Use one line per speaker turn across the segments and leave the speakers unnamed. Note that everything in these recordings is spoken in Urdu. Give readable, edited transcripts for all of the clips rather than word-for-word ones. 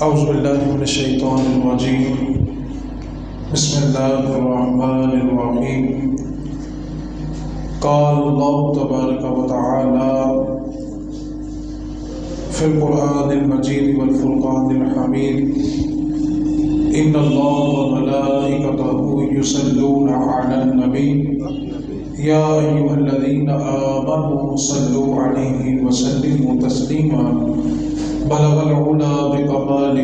اعوذ باللہ من الشیطان الرجیم بسم اللہ الرحمن الرحیم قال اللہ تبارک و تعالی فی القرآن المجید والفرقان الحمید ان اللہ وملائکتہ یصلون علی النبی یا ایھا الذین آمنوا صلوا علیہ وسلموا تسلیما بلغ العلا بکمالہ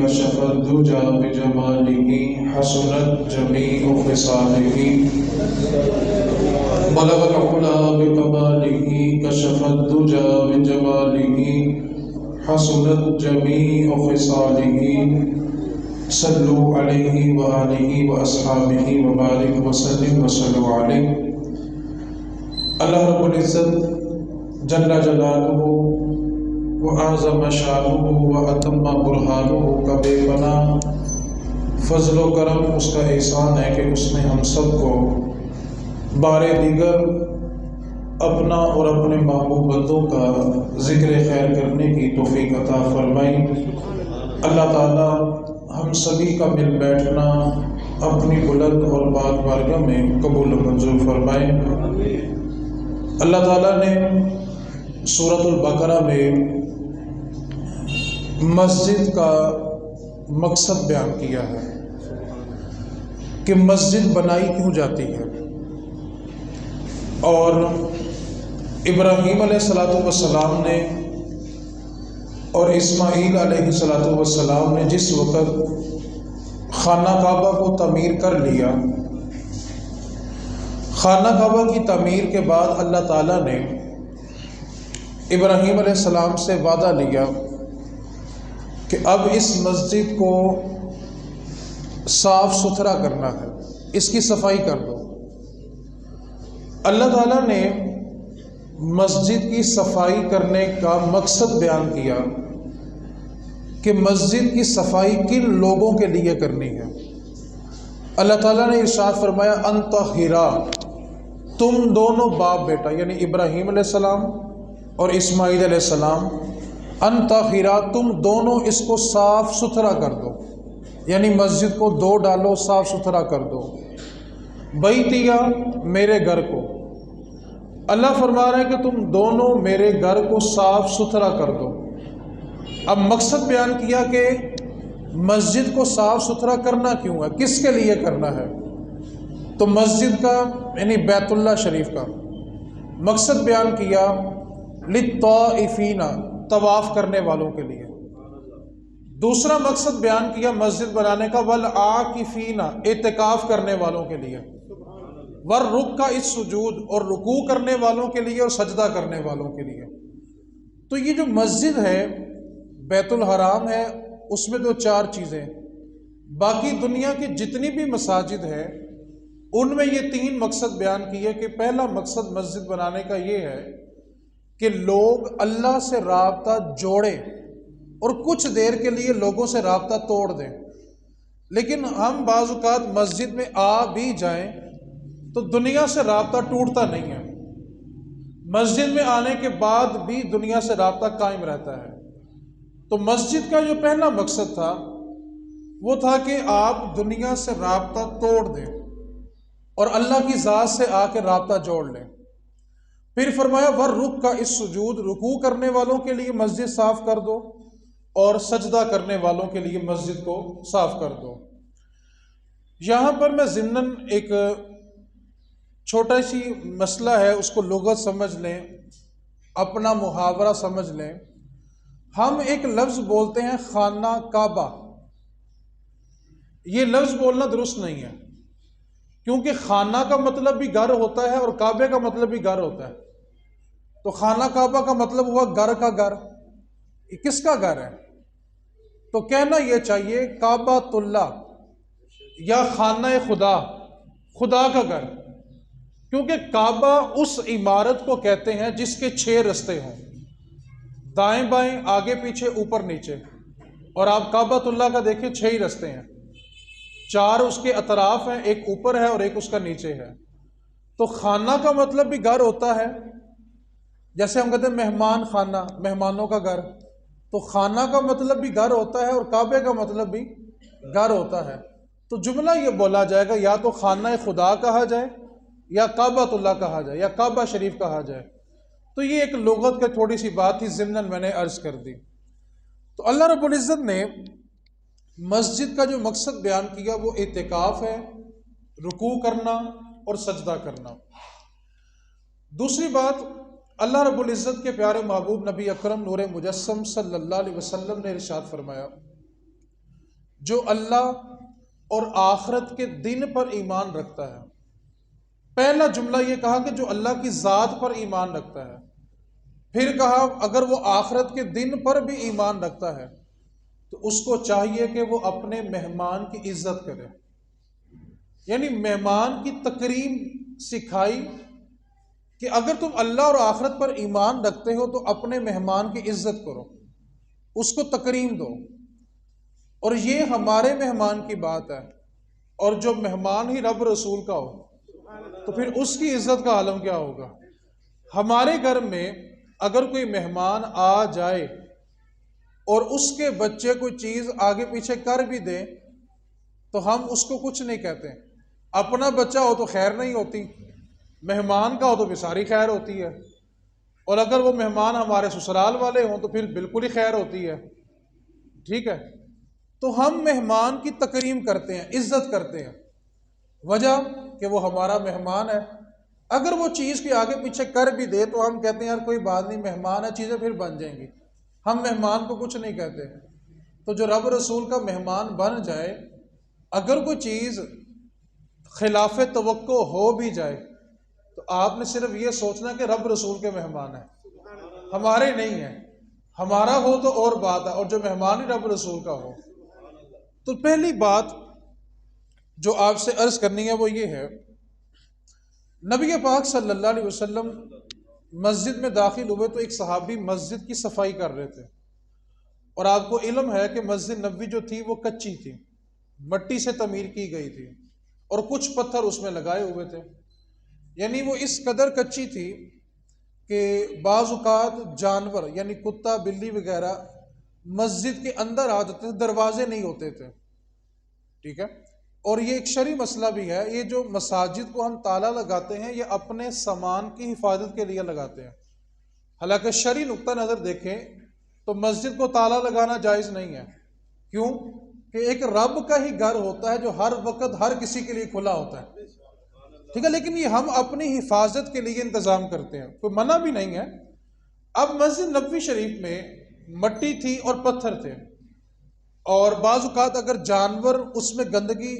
کشف الدجی بجمالہ حسنت جمیع خصالہ بلغ العلا بکمالہ کشف الدجی بجمالہ حسنت جمیع خصالہ صلوا علیہ وآلہ واصحابہ وبارک وسلم وصلوا علیہ۔ اللہ رب العزت جل جلالہ وَأَعْظَمَ شَانُهُ وَأَتَمَّ بُرْهَانُهُ کا بے پناہ فضل و کرم اس کا احسان ہے کہ اس نے ہم سب کو بار دیگر اپنا اور اپنے محبوب بندوں کا ذکر خیر کرنے کی توفیق عطا فرمائی۔ اللہ تعالی ہم سبھی کا مل بیٹھنا اپنی بلند اور پاک بارگاہ میں قبول و منظور فرمائے۔ اللہ تعالیٰ نے سورۃ البقرہ میں مسجد کا مقصد بیان کیا ہے کہ مسجد بنائی کیوں جاتی ہے، اور ابراہیم علیہ السلام نے اور اسماعیل علیہ السلام نے جس وقت خانہ کعبہ کو تعمیر کر لیا، خانہ کعبہ کی تعمیر کے بعد اللہ تعالیٰ نے ابراہیم علیہ السلام سے وعدہ لیا کہ اب اس مسجد کو صاف ستھرا کرنا ہے، اس کی صفائی کر دو۔ اللہ تعالیٰ نے مسجد کی صفائی کرنے کا مقصد بیان کیا کہ مسجد کی صفائی کن لوگوں کے لیے کرنی ہے۔ اللہ تعالیٰ نے ارشاد فرمایا ان طہرا، تم دونوں باپ بیٹا یعنی ابراہیم علیہ السلام اور اسماعیل علیہ السلام، ان طہرا تم دونوں اس کو صاف ستھرا کر دو، یعنی مسجد کو دو ڈالو، صاف ستھرا کر دو۔ بیتیا میرے گھر کو، اللہ فرما رہا ہے کہ تم دونوں میرے گھر کو صاف ستھرا کر دو۔ اب مقصد بیان کیا کہ مسجد کو صاف ستھرا کرنا کیوں ہے، کس کے لیے کرنا ہے، تو مسجد کا یعنی بیت اللہ شریف کا مقصد بیان کیا للطائفین، طواف کرنے والوں کے لیے۔ دوسرا مقصد بیان کیا مسجد بنانے کا والعاکفین، اعتکاف کرنے والوں کے لیے، والرکع السجود، اور رکوع کرنے والوں کے لیے اور سجدہ کرنے والوں کے لیے۔ تو یہ جو مسجد ہے بیت الحرام ہے، اس میں تو چار چیزیں، باقی دنیا کی جتنی بھی مساجد ہے ان میں یہ تین مقصد بیان کیے کہ پہلا مقصد مسجد بنانے کا یہ ہے کہ لوگ اللہ سے رابطہ جوڑیں اور کچھ دیر کے لیے لوگوں سے رابطہ توڑ دیں۔ لیکن ہم بعض اوقات مسجد میں آ بھی جائیں تو دنیا سے رابطہ ٹوٹتا نہیں ہے، مسجد میں آنے کے بعد بھی دنیا سے رابطہ قائم رہتا ہے۔ تو مسجد کا جو پہلا مقصد تھا وہ تھا کہ آپ دنیا سے رابطہ توڑ دیں اور اللہ کی ذات سے آ کے رابطہ جوڑ لیں۔ پھر فرمایا والرکع السجود، رکوع کرنے والوں کے لیے مسجد صاف کر دو اور سجدہ کرنے والوں کے لیے مسجد کو صاف کر دو۔ یہاں پر میں ضمناً ایک چھوٹا سی مسئلہ ہے، اس کو لغت سمجھ لیں، اپنا محاورہ سمجھ لیں۔ ہم ایک لفظ بولتے ہیں خانہ کعبہ، یہ لفظ بولنا درست نہیں ہے، کیونکہ خانہ کا مطلب بھی گھر ہوتا ہے اور کعبے کا مطلب بھی گھر ہوتا ہے۔ تو خانہ کعبہ کا مطلب ہوا گھر کا گھر، یہ کس کا گھر ہے؟ تو کہنا یہ چاہیے کعبۃ اللہ یا خانہ خدا، خدا کا گھر، کیونکہ کعبہ اس عمارت کو کہتے ہیں جس کے 6 رستے ہوں، دائیں بائیں آگے پیچھے اوپر نیچے، اور آپ کعبۃ اللہ کا دیکھیں 6 ہی رستے ہیں، 4 اس کے اطراف ہیں، ایک اوپر ہے اور ایک اس کا نیچے ہے۔ تو خانہ کا مطلب بھی گھر ہوتا ہے، جیسے ہم کہتے ہیں مہمان خانہ، مہمانوں کا گھر، تو خانہ کا مطلب بھی گھر ہوتا ہے اور کعبے کا مطلب بھی گھر ہوتا ہے، تو جملہ یہ بولا جائے گا یا تو خانہ خدا کہا جائے یا کعبۃ اللہ کہا جائے یا کعبہ شریف کہا جائے۔ تو یہ ایک لغت کی تھوڑی سی بات تھی، ضمناً میں نے عرض کر دی۔ تو اللہ رب العزت نے مسجد کا جو مقصد بیان کیا وہ اعتکاف ہے، رکوع کرنا اور سجدہ کرنا۔ دوسری بات، اللہ رب العزت کے پیارے محبوب نبی اکرم نور مجسم صلی اللہ علیہ وسلم نے ارشاد فرمایا، جو اللہ اور آخرت کے دن پر ایمان رکھتا ہے۔ پہلا جملہ یہ کہا کہ جو اللہ کی ذات پر ایمان رکھتا ہے، پھر کہا اگر وہ آخرت کے دن پر بھی ایمان رکھتا ہے تو اس کو چاہیے کہ وہ اپنے مہمان کی عزت کرے، یعنی مہمان کی تکریم سکھائی کہ اگر تم اللہ اور آخرت پر ایمان رکھتے ہو تو اپنے مہمان کی عزت کرو، اس کو تکریم دو۔ اور یہ ہمارے مہمان کی بات ہے، اور جو مہمان ہی رب رسول کا ہو تو پھر اس کی عزت کا عالم کیا ہوگا۔ ہمارے گھر میں اگر کوئی مہمان آ جائے اور اس کے بچے کوئی چیز آگے پیچھے کر بھی دے تو ہم اس کو کچھ نہیں کہتے۔ اپنا بچہ ہو تو خیر نہیں ہوتی، مہمان کا ہو تو بھی ساری خیر ہوتی ہے، اور اگر وہ مہمان ہمارے سسرال والے ہوں تو پھر بالکل ہی خیر ہوتی ہے، ٹھیک ہے۔ تو ہم مہمان کی تکریم کرتے ہیں، عزت کرتے ہیں، وجہ کہ وہ ہمارا مہمان ہے۔ اگر وہ چیز کے آگے پیچھے کر بھی دے تو ہم کہتے ہیں یار کوئی بات نہیں، مہمان ہے، چیزیں پھر بن جائیں گی، ہم مہمان کو کچھ نہیں کہتے۔ تو جو رب رسول کا مہمان بن جائے، اگر کوئی چیز خلاف توقع ہو بھی جائے تو آپ نے صرف یہ سوچنا کہ رب رسول کے مہمان ہیں، ہمارے نہیں ہیں، ہمارا ہو تو اور بات ہے، اور جو مہمان ہی رب رسول کا ہو۔ تو پہلی بات جو آپ سے عرض کرنی ہے وہ یہ ہے، نبی پاک صلی اللہ علیہ وسلم مسجد میں داخل ہوئے تو ایک صحابی مسجد کی صفائی کر رہے تھے، اور آپ کو علم ہے کہ مسجد نبوی جو تھی وہ کچی تھی، مٹی سے تعمیر کی گئی تھی، اور کچھ پتھر اس میں لگائے ہوئے تھے، یعنی وہ اس قدر کچی تھی کہ بعض اوقات جانور یعنی کتا بلی وغیرہ مسجد کے اندر آ جاتے تھے، دروازے نہیں ہوتے تھے، ٹھیک ہے۔ اور یہ ایک شرعی مسئلہ بھی ہے، یہ جو مساجد کو ہم تالا لگاتے ہیں یہ اپنے سامان کی حفاظت کے لیے لگاتے ہیں، حالانکہ شرعی نقطہ نظر دیکھیں تو مسجد کو تالا لگانا جائز نہیں ہے۔ کیوں؟ کہ ایک رب کا ہی گھر ہوتا ہے جو ہر وقت ہر کسی کے لیے کھلا ہوتا ہے، ٹھیک ہے، لیکن یہ ہم اپنی حفاظت کے لیے انتظام کرتے ہیں، کوئی منع بھی نہیں ہے۔ اب مسجد نبوی شریف میں مٹی تھی اور پتھر تھے، اور بعض اوقات اگر جانور اس میں گندگی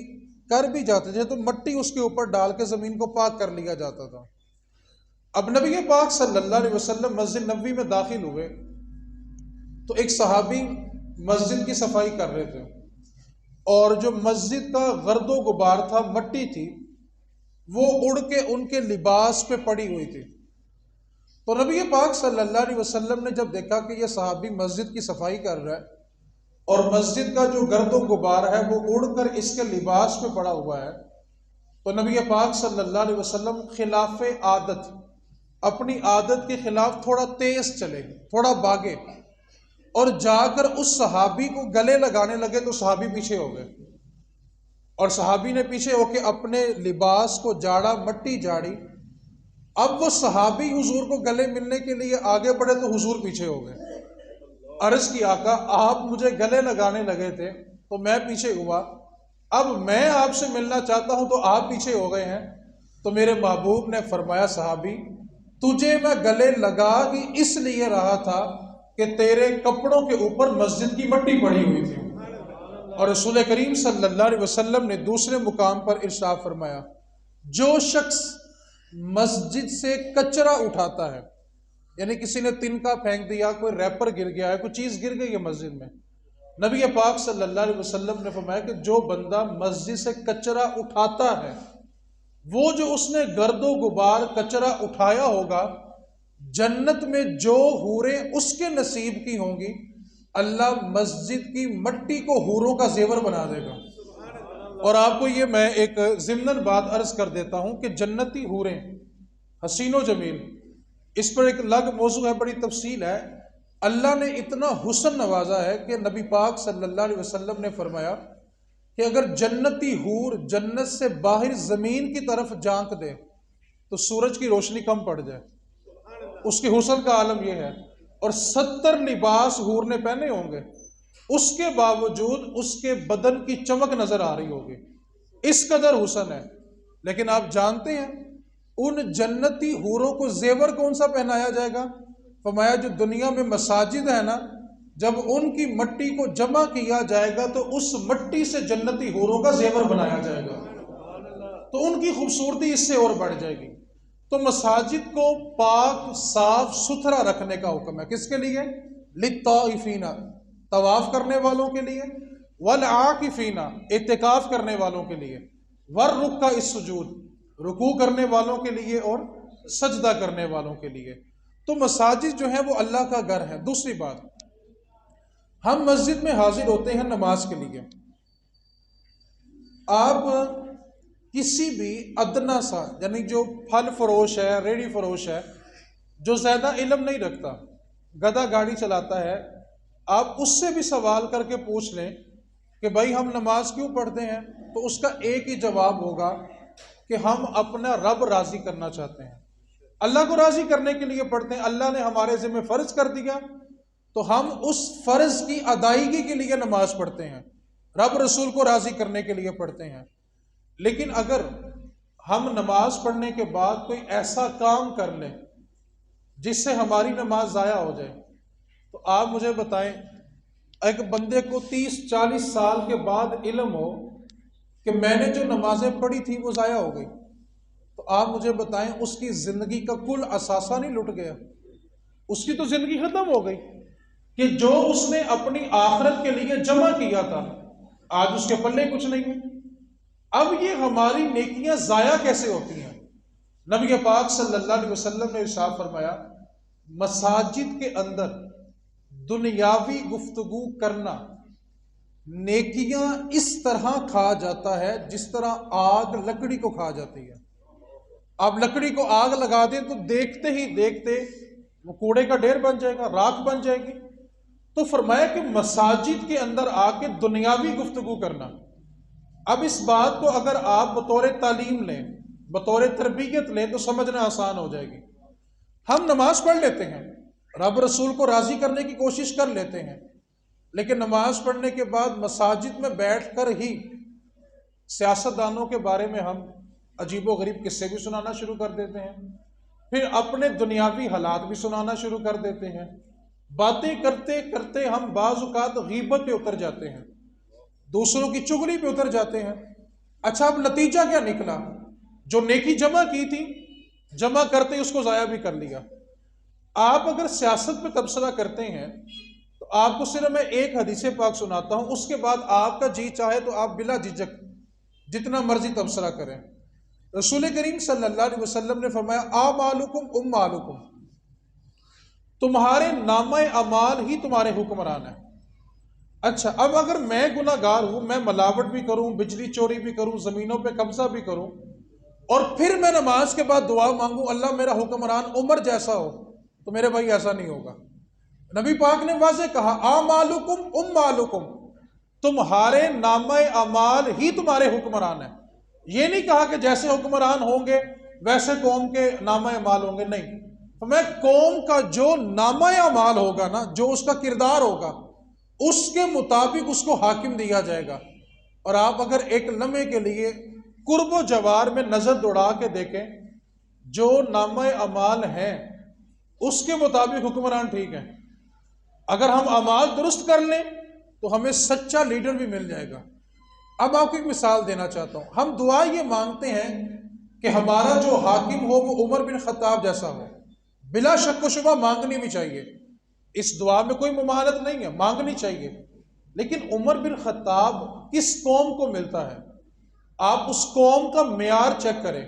کر بھی جاتے تھے تو مٹی اس کے اوپر ڈال کے زمین کو پاک کر لیا جاتا تھا۔ اب نبی پاک صلی اللہ علیہ وسلم مسجد نبوی میں داخل ہوئے تو ایک صحابی مسجد کی صفائی کر رہے تھے، اور جو مسجد کا گرد و غبار تھا، مٹی تھی، وہ اڑ کے ان کے لباس پہ پڑی ہوئی تھی۔ تو نبی پاک صلی اللہ علیہ وسلم نے جب دیکھا کہ یہ صحابی مسجد کی صفائی کر رہا ہے اور مسجد کا جو گرد و غبار ہے وہ اڑ کر اس کے لباس پہ پڑا ہوا ہے، تو نبی پاک صلی اللہ علیہ وسلم خلاف عادت، اپنی عادت کے خلاف تھوڑا تیز چلے، تھوڑا بھاگے، اور جا کر اس صحابی کو گلے لگانے لگے تو صحابی پیچھے ہو گئے، اور صحابی نے پیچھے ہو کے اپنے لباس کو جاڑا، مٹی جاڑی۔ اب وہ صحابی حضور کو گلے ملنے کے لیے آگے بڑھے تو حضور پیچھے ہو گئے۔ عرض کی آقا آپ مجھے گلے لگانے لگے تھے تو میں پیچھے ہوا، اب میں آپ سے ملنا چاہتا ہوں تو آپ پیچھے ہو گئے ہیں۔ تو میرے محبوب نے فرمایا صحابی تجھے میں گلے لگا ہی اس لیے رہا تھا کہ تیرے کپڑوں کے اوپر مسجد کی مٹی پڑی ہوئی تھی۔ اور رسول کریم صلی اللہ علیہ وسلم نے دوسرے مقام پر ارشاد فرمایا جو شخص مسجد سے کچرا اٹھاتا ہے، یعنی کسی نے تنکا پھینک دیا، کوئی ریپر گر گیا ہے، کوئی چیز گر گئی ہے مسجد میں، نبی پاک صلی اللہ علیہ وسلم نے فرمایا کہ جو بندہ مسجد سے کچرا اٹھاتا ہے، وہ جو اس نے گرد و غبار کچرا اٹھایا ہوگا، جنت میں جو حوریں اس کے نصیب کی ہوں گی، اللہ مسجد کی مٹی کو حوروں کا زیور بنا دے گا۔ اور آپ کو یہ میں ایک ضمناً بات عرض کر دیتا ہوں کہ جنتی حوریں حسین و جمیل، اس پر ایک الگ موضوع ہے، بڑی تفصیل ہے۔ اللہ نے اتنا حسن نوازا ہے کہ نبی پاک صلی اللہ علیہ وسلم نے فرمایا کہ اگر جنتی حور جنت سے باہر زمین کی طرف جھانک دے تو سورج کی روشنی کم پڑ جائے، اس کے حسن کا عالم یہ ہے، اور 70 لباس حور نے پہنے ہوں گے، اس کے باوجود اس کے بدن کی چمک نظر آ رہی ہوگی، اس قدر حسن ہے۔ لیکن آپ جانتے ہیں ان جنتی حوروں کو زیور کون سا پہنایا جائے گا؟ فرمایا جو دنیا میں مساجد ہے نا، جب ان کی مٹی کو جمع کیا جائے گا تو اس مٹی سے جنتی حوروں کا زیور بنایا جائے گا، تو ان کی خوبصورتی اس سے اور بڑھ جائے گی۔ تو مساجد کو پاک صاف ستھرا رکھنے کا حکم ہے، کس کے لیے؟ للطائفین، طواف کرنے والوں کے لیے، والعاکفین، اعتکاف کرنے والوں کے لیے، والرکع السجود، رکوع کرنے والوں کے لیے اور سجدہ کرنے والوں کے لیے۔ تو مساجد جو ہے وہ اللہ کا گھر ہے۔ دوسری بات، ہم مسجد میں حاضر ہوتے ہیں نماز کے لیے، آپ کسی بھی ادنا سا، یعنی جو پھل فروش ہے، ریڑی فروش ہے، جو زیادہ علم نہیں رکھتا، گدھا گاڑی چلاتا ہے، آپ اس سے بھی سوال کر کے پوچھ لیں کہ بھائی ہم نماز کیوں پڑھتے ہیں، تو اس کا ایک ہی جواب ہوگا کہ ہم اپنا رب راضی کرنا چاہتے ہیں، اللہ کو راضی کرنے کے لیے پڑھتے ہیں، اللہ نے ہمارے ذمہ فرض کر دیا تو ہم اس فرض کی ادائیگی کے لیے نماز پڑھتے ہیں، رب رسول کو راضی کرنے کے لیے پڑھتے ہیں۔ لیکن اگر ہم نماز پڑھنے کے بعد کوئی ایسا کام کر لیں جس سے ہماری نماز ضائع ہو جائے، تو آپ مجھے بتائیں، ایک بندے کو 30-40 سال کے بعد علم ہو کہ میں نے جو نمازیں پڑھی تھی وہ ضائع ہو گئی، تو آپ مجھے بتائیں اس کی زندگی کا کل اثاثہ نہیں لٹ گیا؟ اس کی تو زندگی ختم ہو گئی کہ جو اس نے اپنی آخرت کے لیے جمع کیا تھا آج اس کے پلے کچھ نہیں ہے۔ اب یہ ہماری نیکیاں ضائع کیسے ہوتی ہیں؟ نبی پاک صلی اللہ علیہ وسلم نے ارشاد فرمایا، مساجد کے اندر دنیاوی گفتگو کرنا نیکیاں اس طرح کھا جاتا ہے جس طرح آگ لکڑی کو کھا جاتی ہے۔ آپ لکڑی کو آگ لگا دیں تو دیکھتے ہی دیکھتے وہ کوڑے کا ڈھیر بن جائے گا، راکھ بن جائے گی۔ تو فرمایا کہ مساجد کے اندر آ کے دنیاوی گفتگو کرنا، اب اس بات کو اگر آپ بطور تعلیم لیں، بطور تربیت لیں تو سمجھنا آسان ہو جائے گی۔ ہم نماز پڑھ لیتے ہیں، رب رسول کو راضی کرنے کی کوشش کر لیتے ہیں، لیکن نماز پڑھنے کے بعد مساجد میں بیٹھ کر ہی سیاستدانوں کے بارے میں ہم عجیب و غریب قصے بھی سنانا شروع کر دیتے ہیں، پھر اپنے دنیاوی حالات بھی سنانا شروع کر دیتے ہیں، باتیں کرتے کرتے ہم بعض اوقات غیبت پہ اتر جاتے ہیں، دوسروں کی چغلی پہ اتر جاتے ہیں۔ اچھا اب نتیجہ کیا نکلا؟ جو نیکی جمع کی تھی، جمع کرتے اس کو ضائع بھی کر لیا۔ آپ اگر سیاست پہ تبصرہ کرتے ہیں تو آپ کو صرف میں ایک حدیث پاک سناتا ہوں، اس کے بعد آپ کا جی چاہے تو آپ بلا جھجک جتنا مرضی تبصرہ کریں۔ رسول کریم صلی اللہ علیہ وسلم نے فرمایا، اعمالکم اموالکم، تمہارے نامہ اعمال ہی تمہارے حکمران ہیں۔ اچھا اب اگر میں گناہ گار ہوں، میں ملاوٹ بھی کروں، بجلی چوری بھی کروں، زمینوں پہ قبضہ بھی کروں، اور پھر میں نماز کے بعد دعا مانگوں اللہ میرا حکمران عمر جیسا ہو، تو میرے بھائی ایسا نہیں ہوگا۔ نبی پاک نے واضح کہا، اعمالکم اموالکم، تمہارے نامہ اعمال ہی تمہارے حکمران ہیں۔ یہ نہیں کہا کہ جیسے حکمران ہوں گے ویسے قوم کے نامہ اعمال ہوں گے، نہیں، میں قوم کا جو نامہ اعمال ہوگا نا، جو اس کا کردار ہوگا، اس کے مطابق اس کو حاکم دیا جائے گا۔ اور آپ اگر ایک لمحے کے لیے قرب و جوار میں نظر دوڑا کے دیکھیں، جو نامہ اعمال ہیں اس کے مطابق حکمران ٹھیک ہے۔ اگر ہم اعمال درست کر لیں تو ہمیں سچا لیڈر بھی مل جائے گا۔ اب آپ کو ایک مثال دینا چاہتا ہوں، ہم دعا یہ مانگتے ہیں کہ ہمارا جو حاکم ہو وہ عمر بن خطاب جیسا ہو، بلا شک و شبہ مانگنی بھی چاہیے، اس دعا میں کوئی ممانعت نہیں ہے، مانگنی چاہیے۔ لیکن عمر بن خطاب کس قوم کو ملتا ہے؟ آپ اس قوم کا معیار چیک کریں،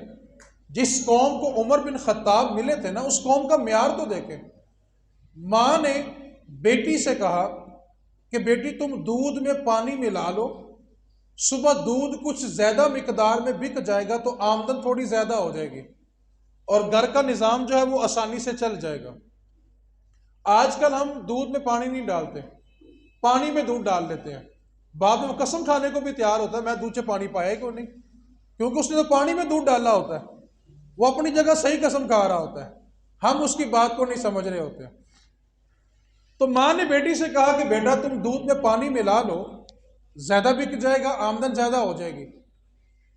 جس قوم کو عمر بن خطاب ملے تھے نا، اس قوم کا معیار تو دیکھیں۔ ماں نے بیٹی سے کہا کہ بیٹی تم دودھ میں پانی ملا لو، صبح دودھ کچھ زیادہ مقدار میں بک جائے گا تو آمدن تھوڑی زیادہ ہو جائے گی اور گھر کا نظام جو ہے وہ آسانی سے چل جائے گا۔ آج کل ہم دودھ میں پانی نہیں ڈالتے، پانی میں دودھ ڈال لیتے ہیں، بعد میں قسم کھانے کو بھی تیار ہوتا ہے میں دودھ سے پانی پایا ہی کیوں نہیں، کیونکہ اس نے تو پانی میں دودھ ڈالا ہوتا ہے، وہ اپنی جگہ صحیح قسم کھا رہا ہوتا ہے، ہم اس کی بات کو نہیں سمجھ رہے ہوتے۔ تو ماں نے بیٹی سے کہا کہ بیٹا تم دودھ میں پانی ملا لو، زیادہ بک جائے گا، آمدن زیادہ ہو جائے گی۔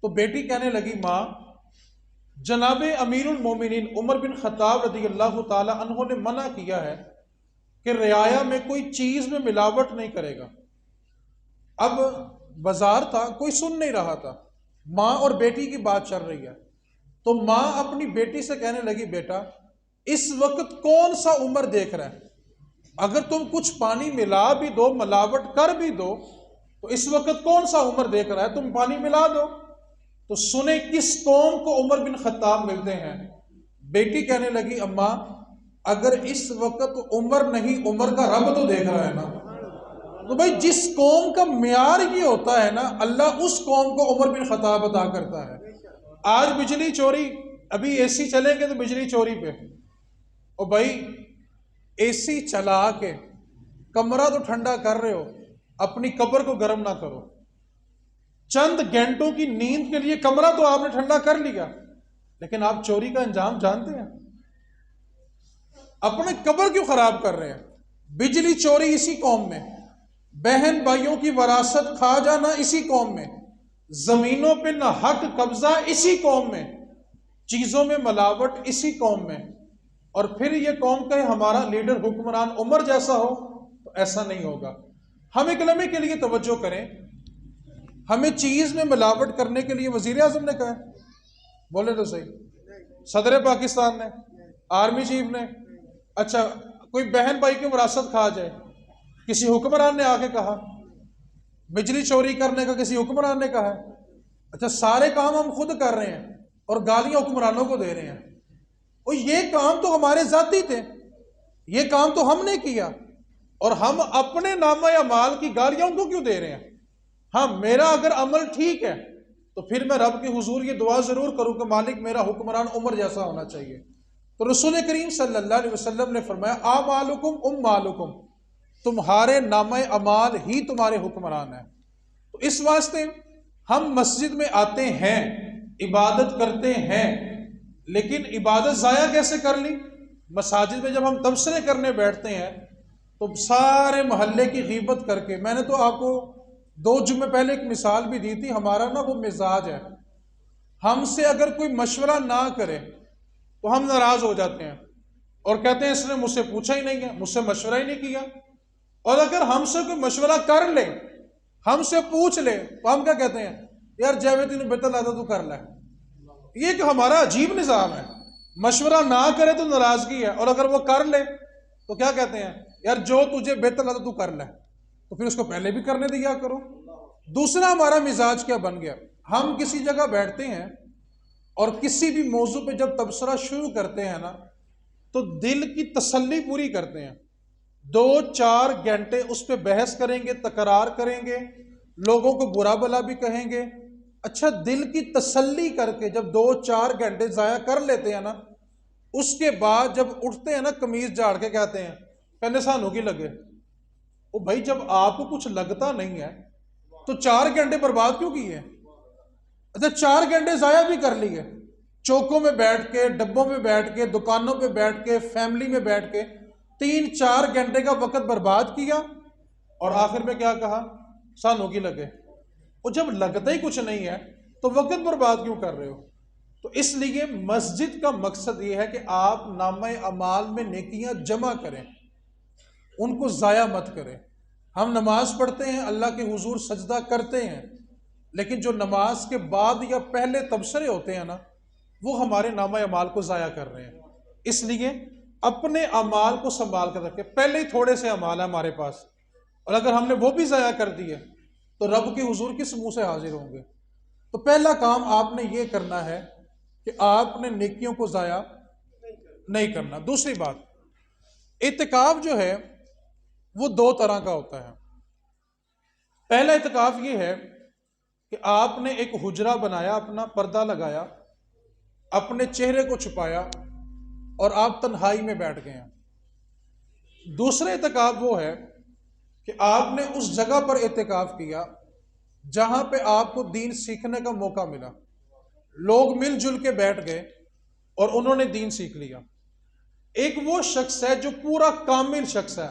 تو بیٹی کہنے لگی ماں، جناب امیر المومنین عمر بن خطاب رضی اللہ تعالی عنہ نے منع کیا ہے کہ رعایا میں کوئی چیز میں ملاوٹ نہیں کرے گا۔ اب بازار تھا، کوئی سن نہیں رہا تھا، ماں اور بیٹی کی بات چل رہی ہے، تو ماں اپنی بیٹی سے کہنے لگی بیٹا اس وقت کون سا عمر دیکھ رہا ہے، اگر تم کچھ پانی ملا بھی دو، ملاوٹ کر بھی دو، تو اس وقت کون سا عمر دیکھ رہا ہے، تم پانی ملا دو۔ تو سنیں کس قوم کو عمر بن خطاب ملتے ہیں۔ بیٹی کہنے لگی اماں اگر اس وقت عمر نہیں، عمر کا رب تو دیکھ رہا ہے نا۔ تو بھائی جس قوم کا معیار یہ ہوتا ہے نا، اللہ اس قوم کو عمر بن خطاب عطا کرتا ہے۔ آج بجلی چوری، ابھی اے سی چلیں گے تو بجلی چوری پہ، اور بھائی اے سی چلا کے کمرہ تو ٹھنڈا کر رہے ہو، اپنی قبر کو گرم نہ کرو۔ چند گھنٹوں کی نیند کے لیے کمرہ تو آپ نے ٹھنڈا کر لیا، لیکن آپ چوری کا انجام جانتے ہیں، اپنے قبر کیوں خراب کر رہے ہیں؟ بجلی چوری اسی قوم میں، بہن بھائیوں کی وراثت کھا جانا اسی قوم میں، زمینوں پہ نہ حق قبضہ اسی قوم میں، چیزوں میں ملاوٹ اسی قوم میں، اور پھر یہ قوم کہے ہمارا لیڈر حکمران عمر جیسا ہو، تو ایسا نہیں ہوگا۔ ہم ایک لمحے کے لیے توجہ کریں، ہمیں چیز میں ملاوٹ کرنے کے لیے وزیر اعظم نے کہا ہے؟ بولے تو صحیح، صدر پاکستان نے، آرمی چیف نے، اچھا کوئی بہن بھائی کی وراثت کھا جائے، کسی حکمران نے آ کے کہا؟ بجلی چوری کرنے کا کسی حکمران نے کہا ہے؟ اچھا سارے کام ہم خود کر رہے ہیں اور گالیاں حکمرانوں کو دے رہے ہیں، اور یہ کام تو ہمارے ذاتی تھے، یہ کام تو ہم نے کیا، اور ہم اپنے نامہ اعمال کی گالیاں ان کو کیوں دے رہے ہیں؟ ہاں میرا اگر عمل ٹھیک ہے تو پھر میں رب کے حضور یہ دعا ضرور کروں کہ مالک میرا حکمران عمر جیسا ہونا چاہیے۔ تو رسول کریم صلی اللہ علیہ وسلم نے فرمایا اعمالکم مالکم، تمہارے نامہ اعمال ہی تمہارے حکمران ہیں۔ تو اس واسطے ہم مسجد میں آتے ہیں، عبادت کرتے ہیں، لیکن عبادت ضائع کیسے کر لی؟ مساجد میں جب ہم تبصرے کرنے بیٹھتے ہیں تو سارے محلے کی غیبت کر کے، میں نے تو آپ کو 2 جمعے پہلے ایک مثال بھی دی تھی، ہمارا نا وہ مزاج ہے، ہم سے اگر کوئی مشورہ نہ کرے تو ہم ناراض ہو جاتے ہیں اور کہتے ہیں اس نے مجھ سے پوچھا ہی نہیں ہے، مجھ سے مشورہ ہی نہیں کیا۔ اور اگر ہم سے کوئی مشورہ کر لے، ہم سے پوچھ لے، تو ہم کیا کہتے ہیں؟ یار جاوید نے بہتر لاتا تو کر لے۔ یہ ایک ہمارا عجیب نظام ہے، مشورہ نہ کرے تو ناراضگی ہے، اور اگر وہ کر لے تو کیا کہتے ہیں؟ یار جو تجھے بہتر لگتا تو کر لے، تو پھر اس کو پہلے بھی کرنے دیا کرو۔ دوسرا ہمارا مزاج کیا بن گیا؟ ہم کسی جگہ بیٹھتے ہیں اور کسی بھی موضوع پہ جب تبصرہ شروع کرتے ہیں نا، تو دل کی تسلی پوری کرتے ہیں، 2-4 گھنٹے اس پہ بحث کریں گے، تکرار کریں گے، لوگوں کو برا بھلا بھی کہیں گے۔ اچھا دل کی تسلی کر کے جب 2-4 گھنٹے ضائع کر لیتے ہیں نا، اس کے بعد جب اٹھتے ہیں نا قمیض جھاڑ کے کہتے ہیں کہنے سانوں کی لگے۔ وہ بھائی جب آپ کو کچھ لگتا نہیں ہے تو 4 گھنٹے برباد کیوں کیے؟ اچھا 4 گھنٹے ضائع بھی کر لیے، چوکوں میں بیٹھ کے، ڈبوں میں بیٹھ کے، دکانوں پہ بیٹھ کے، فیملی میں بیٹھ کے 3-4 گھنٹے کا وقت برباد کیا، اور آخر میں کیا کہا؟ سانوں کی لگے۔ اور جب لگتا ہی کچھ نہیں ہے تو وقت برباد کیوں کر رہے ہو؟ تو اس لیے مسجد کا مقصد یہ ہے کہ آپ نامہ اعمال میں نیکیاں جمع کریں، ان کو ضائع مت کریں۔ ہم نماز پڑھتے ہیں، اللہ کے حضور سجدہ کرتے ہیں، لیکن جو نماز کے بعد یا پہلے تبصرے ہوتے ہیں نا، وہ ہمارے نامہ اعمال کو ضائع کر رہے ہیں۔ اس لیے اپنے اعمال کو سنبھال کر رکھیں، پہلے ہی تھوڑے سے اعمال ہیں ہمارے پاس، اور اگر ہم نے وہ بھی ضائع کر دیے تو رب کے حضور کس منہ سے حاضر ہوں گے؟ تو پہلا کام آپ نے یہ کرنا ہے کہ آپ نے نیکیوں کو ضائع نہیں کرنا۔ دوسری بات، اعتکاف جو ہے وہ 2 طرح کا ہوتا ہے۔ پہلا اعتکاف یہ ہے کہ آپ نے ایک حجرہ بنایا، اپنا پردہ لگایا، اپنے چہرے کو چھپایا اور آپ تنہائی میں بیٹھ گئے ہیں۔ دوسرا اعتکاف وہ ہے کہ آپ نے اس جگہ پر اعتکاف کیا جہاں پہ آپ کو دین سیکھنے کا موقع ملا، لوگ مل جل کے بیٹھ گئے اور انہوں نے دین سیکھ لیا۔ ایک وہ شخص ہے جو پورا کامل شخص ہے،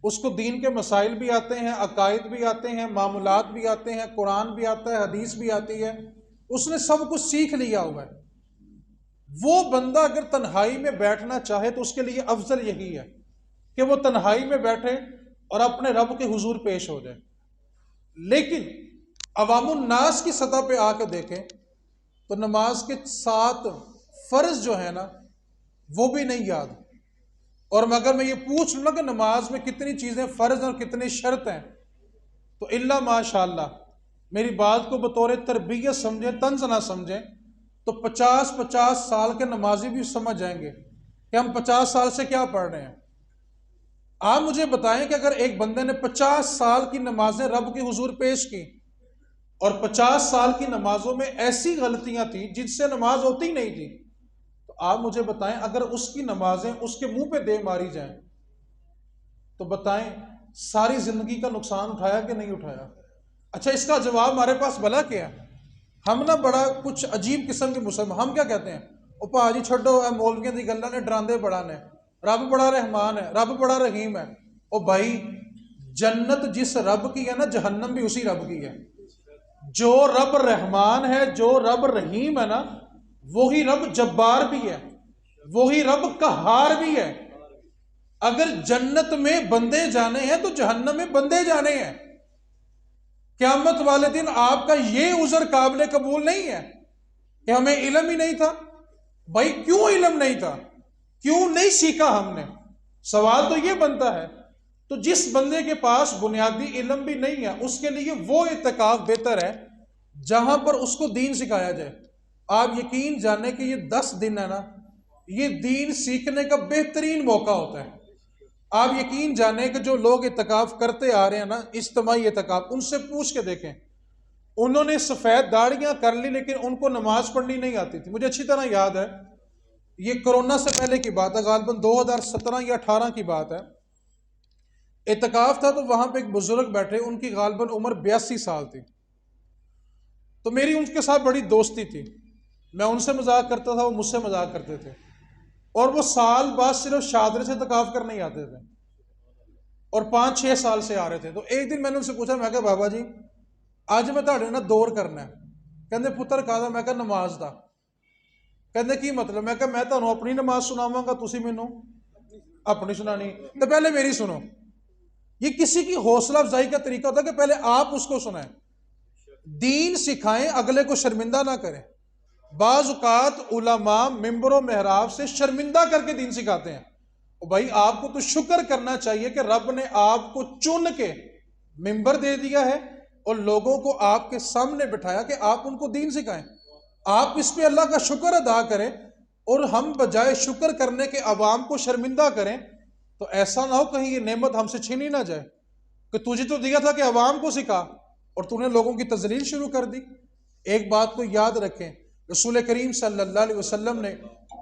اس کو دین کے مسائل بھی آتے ہیں، عقائد بھی آتے ہیں، معاملات بھی آتے ہیں، قرآن بھی آتا ہے، حدیث بھی آتی ہے، اس نے سب کچھ سیکھ لیا ہوا ہے۔ وہ بندہ اگر تنہائی میں بیٹھنا چاہے تو اس کے لیے افضل یہی ہے کہ وہ تنہائی میں بیٹھے اور اپنے رب کے حضور پیش ہو جائے۔ لیکن عوام الناس کی سطح پہ آ کے دیکھیں تو نماز کے 7 فرض جو ہے نا وہ بھی نہیں یاد، اور اگر میں یہ پوچھ لوں نا کہ نماز میں کتنی چیزیں فرض ہیں اور کتنی شرط ہیں، تو اللہ ماشاء اللہ میری بات کو بطور تربیت سمجھیں، طنز نہ سمجھیں، تو 50 سال کے نمازی بھی سمجھ جائیں گے کہ ہم 50 سال سے کیا پڑھ رہے ہیں۔ آپ مجھے بتائیں کہ اگر ایک بندے نے 50 سال کی نمازیں رب کے حضور پیش کی اور 50 سال کی نمازوں میں ایسی غلطیاں تھیں جن سے نماز ہوتی نہیں تھی، تو آپ مجھے بتائیں اگر اس کی نمازیں اس کے منہ پہ دے ماری جائیں تو بتائیں ساری زندگی کا نقصان اٹھایا کہ نہیں اٹھایا؟ اچھا، اس کا جواب ہمارے پاس بھلا کیا ہے؟ ہم نا بڑا کچھ عجیب قسم کے مسلمان، ہم کیا کہتے ہیں، او پاجی چھڈو اے مولویاں دی گلاں نے، ڈراندے بڑا نے، رب بڑا رحمان ہے، رب بڑا رحیم ہے۔ او بھائی، جنت جس رب کی ہے نا، جہنم بھی اسی رب کی ہے۔ جو رب رحمان ہے، جو رب رحیم ہے نا، وہی رب جبار بھی ہے، وہی رب قہار بھی ہے۔ اگر جنت میں بندے جانے ہیں تو جہنم میں بندے جانے ہیں۔ قیامت والے دن آپ کا یہ عذر قابل قبول نہیں ہے کہ ہمیں علم ہی نہیں تھا۔ بھائی کیوں علم نہیں تھا؟ کیوں نہیں سیکھا ہم نے؟ سوال تو یہ بنتا ہے۔ تو جس بندے کے پاس بنیادی علم بھی نہیں ہے اس کے لیے وہ اعتکاف بہتر ہے جہاں پر اس کو دین سکھایا جائے۔ آپ یقین جانیں کہ یہ 10 دن ہے نا، یہ دین سیکھنے کا بہترین موقع ہوتا ہے۔ آپ یقین جانیں کہ جو لوگ اعتکاف کرتے آ رہے ہیں نا، اجتماعی اعتکاف، ان سے پوچھ کے دیکھیں، انہوں نے سفید داڑیاں کر لی لیکن ان کو نماز پڑھنی نہیں آتی تھی۔ مجھے اچھی طرح یاد ہے، یہ کرونا سے پہلے کی بات ہے، غالباً 2017 یا 18 کی بات ہے۔ اعتکاف تھا تو وہاں پہ ایک بزرگ بیٹھے، ان کی غالباً عمر 82 سال تھی۔ تو میری ان کے ساتھ بڑی دوستی تھی، میں ان سے مذاق کرتا تھا، وہ مجھ سے مذاق کرتے تھے، اور وہ سال بعد صرف شادرے سے اعتکاف کرنے ہی آتے تھے اور 5-6 سال سے آ رہے تھے۔ تو ایک دن میں نے ان سے پوچھا، میں کہا بابا جی اج میں تہاڈے نال دور کرنا ہے۔ کہندے پتر کہدا؟ میں کہا نماز دا۔ کہندے کی مطلب؟ میں کہا میں تانوں اپنی نماز سناواں گا، تسی مینوں اپنی سنانی، تو پہلے میری سنو۔ یہ کسی کی حوصلہ افزائی کا طریقہ ہوتا ہے کہ پہلے آپ اس کو سنائیں، دین سکھائیں، اگلے کو شرمندہ نہ کریں۔ بعض اوقات علماء ممبر و محراب سے شرمندہ کر کے دین سکھاتے ہیں۔ بھائی آپ کو تو شکر کرنا چاہیے کہ رب نے آپ کو چن کے ممبر دے دیا ہے اور لوگوں کو آپ کے سامنے بٹھایا کہ آپ ان کو دین سکھائیں۔ آپ اس پہ اللہ کا شکر ادا کریں، اور ہم بجائے شکر کرنے کے عوام کو شرمندہ کریں تو ایسا نہ ہو کہیں یہ نعمت ہم سے چھینی نہ جائے کہ تجھے تو دیا تھا کہ عوام کو سکھا اور تو نے لوگوں کی تذلیل شروع کر دی۔ ایک بات کو یاد رکھیں، رسول کریم صلی اللہ علیہ وسلم نے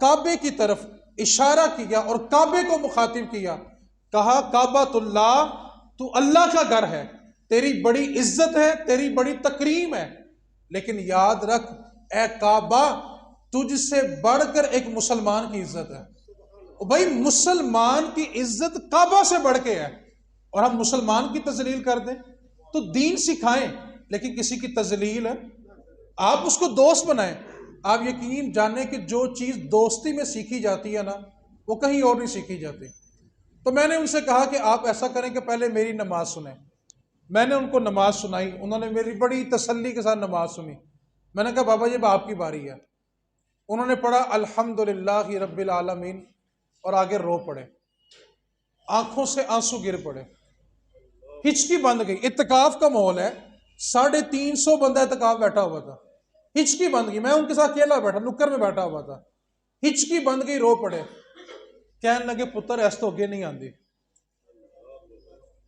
کعبے کی طرف اشارہ کیا اور کعبے کو مخاطب کیا، کہا کعبۃ اللہ، تو اللہ کا گھر ہے، تیری بڑی عزت ہے، تیری بڑی تکریم ہے، لیکن یاد رکھ اے کعبہ، تجھ سے بڑھ کر ایک مسلمان کی عزت ہے۔ بھائی مسلمان کی عزت کعبہ سے بڑھ کے ہے، اور ہم مسلمان کی تذلیل کر دیں؟ تو دین سکھائیں لیکن کسی کی تذلیل ہے، آپ اس کو دوست بنائیں۔ آپ یقین جانیں کہ جو چیز دوستی میں سیکھی جاتی ہے نا، وہ کہیں اور نہیں سیکھی جاتی۔ تو میں نے ان سے کہا کہ آپ ایسا کریں کہ پہلے میری نماز سنیں۔ میں نے ان کو نماز سنائی، انہوں نے میری بڑی تسلی کے ساتھ نماز سنی۔ میں نے کہا بابا یہ آپ کی باری ہے۔ انہوں نے پڑھا الحمدللہ رب العالمین اور آگے رو پڑے، آنکھوں سے آنسو گر پڑے، ہچکی بند گئی۔ اعتکاف کا ماحول ہے، 350 بندہ اعتکاف بیٹھا ہوا تھا، ہچکی بند گئی، میں ان کے ساتھ اکیلا بیٹھا، نکر میں بیٹھا ہوا تھا، ہچکی بند گئی، رو پڑے، کہنے لگے پتر ایس تو اگے نہیں آندی۔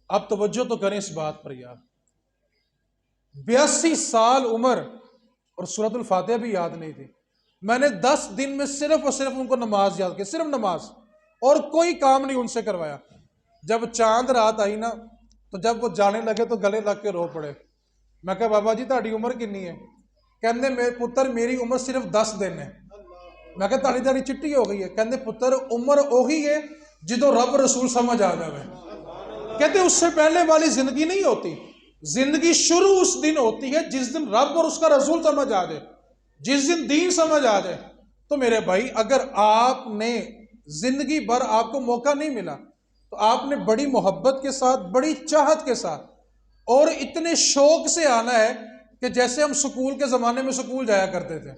اب توجہ تو کریں اس بات پر یار، 82 سال عمر اور سورۃ الفاتحہ بھی یاد نہیں تھی۔ میں نے 10 دن میں صرف اور صرف ان کو نماز یاد کی، صرف نماز، اور کوئی کام نہیں ان سے کروایا۔ جب چاند رات آئی نا تو جب وہ جانے لگے تو گلے لگ کے رو پڑے. میں کہا بابا جی تہاڈی عمر کنی ہے؟ کہندے میرے پتر میری عمر صرف 10 دن ہے. میں کہا تہاڈی داڑھی چٹی ہو گئی ہے. کہندے پتر عمر اوہی ہے جدو رب رسول سمجھ آ جاوے. کہتے اس سے پہلے والی زندگی نہیں ہوتی. زندگی شروع اس دن ہوتی ہے جس دن رب اور اس کا رسول سمجھ آ جائے، جس دن دین سمجھ آ جائے. تو میرے بھائی اگر آپ نے زندگی بھر آپ کو موقع نہیں ملا تو آپ نے بڑی محبت کے ساتھ، بڑی چاہت کے ساتھ اور اتنے شوق سے آنا ہے کہ جیسے ہم سکول کے زمانے میں سکول جایا کرتے تھے.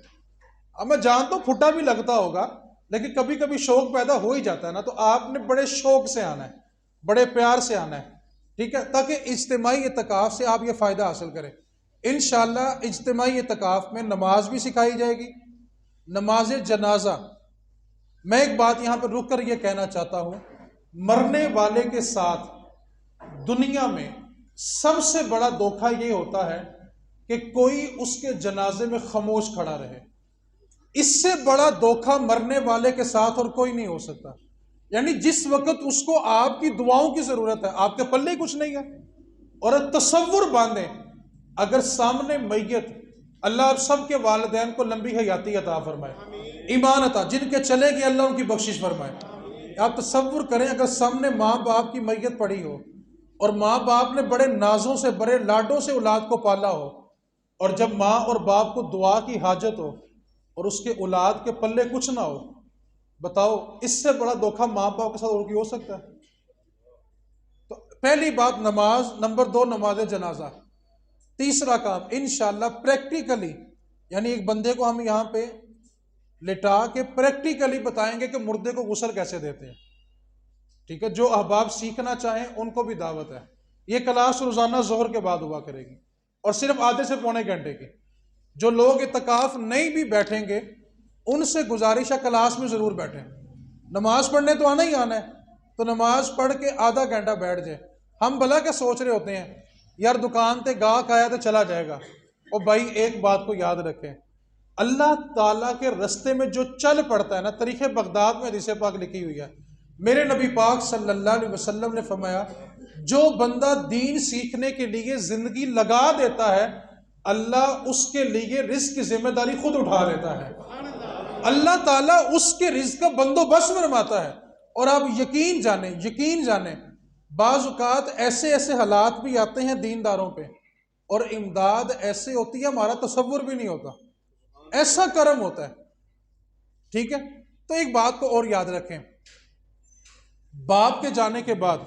اب میں جانتا ہوں پھٹا بھی لگتا ہوگا لیکن کبھی کبھی شوق پیدا ہو ہی جاتا ہے نا. تو آپ نے بڑے شوق سے آنا ہے، بڑے پیار سے آنا ہے، ٹھیک ہے، تاکہ اجتماعی اعتکاف سے آپ یہ فائدہ حاصل کریں. انشاءاللہ اجتماعی اعتکاف میں نماز بھی سکھائی جائے گی، نماز جنازہ. میں ایک بات یہاں پہ رک کر یہ کہنا چاہتا ہوں، مرنے والے کے ساتھ دنیا میں سب سے بڑا دھوکہ یہ ہوتا ہے کہ کوئی اس کے جنازے میں خاموش کھڑا رہے. اس سے بڑا دھوکہ مرنے والے کے ساتھ اور کوئی نہیں ہو سکتا. یعنی جس وقت اس کو آپ کی دعاؤں کی ضرورت ہے، آپ کے پلے کچھ نہیں ہے. اور تصور باندھیں اگر سامنے میت، اللہ آپ سب کے والدین کو لمبی حیاتی عطا فرمائے، ایمان عطا، جن کے چلے گئے اللہ ان کی بخشش فرمائے. آپ تصور کریں اگر سامنے ماں باپ کی میت پڑی ہو اور ماں باپ نے بڑے نازوں سے، بڑے لاڈوں سے اولاد کو پالا ہو، اور جب ماں اور باپ کو دعا کی حاجت ہو اور اس کے اولاد کے پلے کچھ نہ ہو، بتاؤ اس سے بڑا دھوکہ ماں باپ کے ساتھ اور کی ہو سکتا ہے؟ تو پہلی بات نماز، نمبر 2 نماز جنازہ. تیسرا کام انشاءاللہ پریکٹیکلی، یعنی ایک بندے کو ہم یہاں پہ لٹا کے پریکٹیکلی بتائیں گے کہ مردے کو غسل کیسے دیتے ہیں. ٹھیک ہے، جو احباب سیکھنا چاہیں ان کو بھی دعوت ہے. یہ کلاس روزانہ ظہر کے بعد ہوا کرے گی اور صرف آدھے سے پونے گھنٹے کی. جو لوگ اعتکاف نہیں بھی بیٹھیں گے ان سے گزارش ہے کلاس میں ضرور بیٹھیں. نماز پڑھنے تو آنا ہی آنا ہے، تو نماز پڑھ کے آدھا گھنٹہ بیٹھ جائے. ہم بھلا کیا سوچ رہے ہوتے ہیں یار دکان تے گاہک آیا تو چلا جائے گا. اور بھائی ایک بات کو یاد رکھیں، اللہ تعالیٰ کے رستے میں جو چل پڑتا ہے نا، تاریخ بغداد میں حدیث پاک لکھی ہوئی ہے، میرے نبی پاک صلی اللہ علیہ وسلم نے فرمایا جو بندہ دین سیکھنے کے لیے زندگی لگا دیتا ہے اللہ اس کے لیے رزق کی ذمہ داری خود اٹھا لیتا ہے. اللہ تعالیٰ اس کے رزق کا بندوبست فرماتا ہے. اور آپ یقین جانیں بعض اوقات ایسے حالات بھی آتے ہیں دینداروں پہ اور امداد ایسے ہوتی ہے ہمارا تصور بھی نہیں ہوتا، ایسا کرم ہوتا ہے. ٹھیک ہے، تو ایک بات کو اور یاد رکھیں، باپ کے جانے کے بعد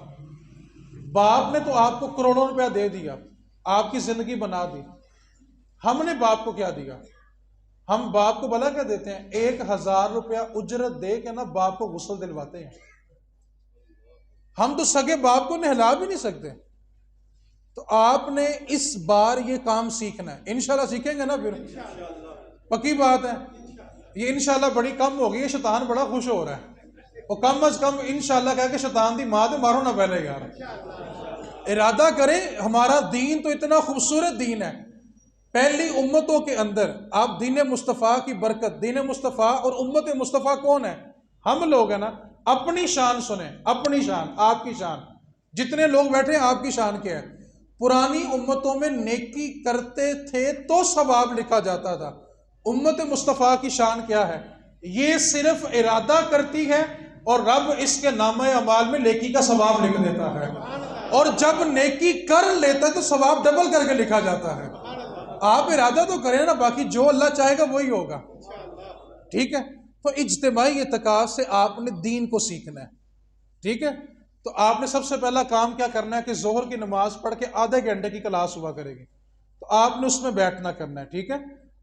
باپ نے تو آپ کو کروڑوں روپیہ دے دیا، آپ کی زندگی بنا دی. ہم نے باپ کو کیا دیا؟ ہم باپ کو بھلا کیا دیتے ہیں؟ 1000 روپیہ اجرت دے کے نا باپ کو غسل دلواتے ہیں. ہم تو سگے باپ کو نہلا بھی نہیں سکتے. تو آپ نے اس بار یہ کام سیکھنا ہے. انشاءاللہ سیکھیں گے نا؟ پھر پکی بات ہے یہ انشاءاللہ بڑی کم ہوگی. یہ شیطان بڑا خوش ہو رہا ہے، وہ کم از کم انشاءاللہ کہہ کے شیطان دی ماں دے مارو نہ پہلے یار. ارادہ کریں، ہمارا دین تو اتنا خوبصورت دین ہے. پہلی امتوں کے اندر آپ دین مصطفیٰ کی برکت، دین مصطفیٰ اور امت مصطفیٰ کون ہے؟ ہم لوگ ہیں نا. اپنی شان سنیں، اپنی شان، آپ کی شان، جتنے لوگ بیٹھے ہیں آپ کی شان کیا ہے؟ پرانی امتوں میں نیکی کرتے تھے تو ثواب لکھا جاتا تھا. امت مصطفیٰ کی شان کیا ہے؟ یہ صرف ارادہ کرتی ہے اور رب اس کے نامہ اعمال میں نیکی کا ثواب لکھ دیتا ہے. اور جب نیکی کر لیتا ہے تو ثواب ڈبل کر کے لکھا جاتا ہے. آپ ارادہ تو کریں نا، باقی جو اللہ چاہے گا وہی ہوگا. ٹھیک ہے، تو اجتماعی اعتکاف سے آپ نے دین کو سیکھنا ہے. ٹھیک ہے، تو آپ نے سب سے پہلا کام کیا کرنا ہے کہ ظہر کی نماز پڑھ کے آدھے گھنٹے کی کلاس ہوا کرے گی، تو آپ نے اس میں بیٹھنا کرنا ہے. ٹھیک ہے،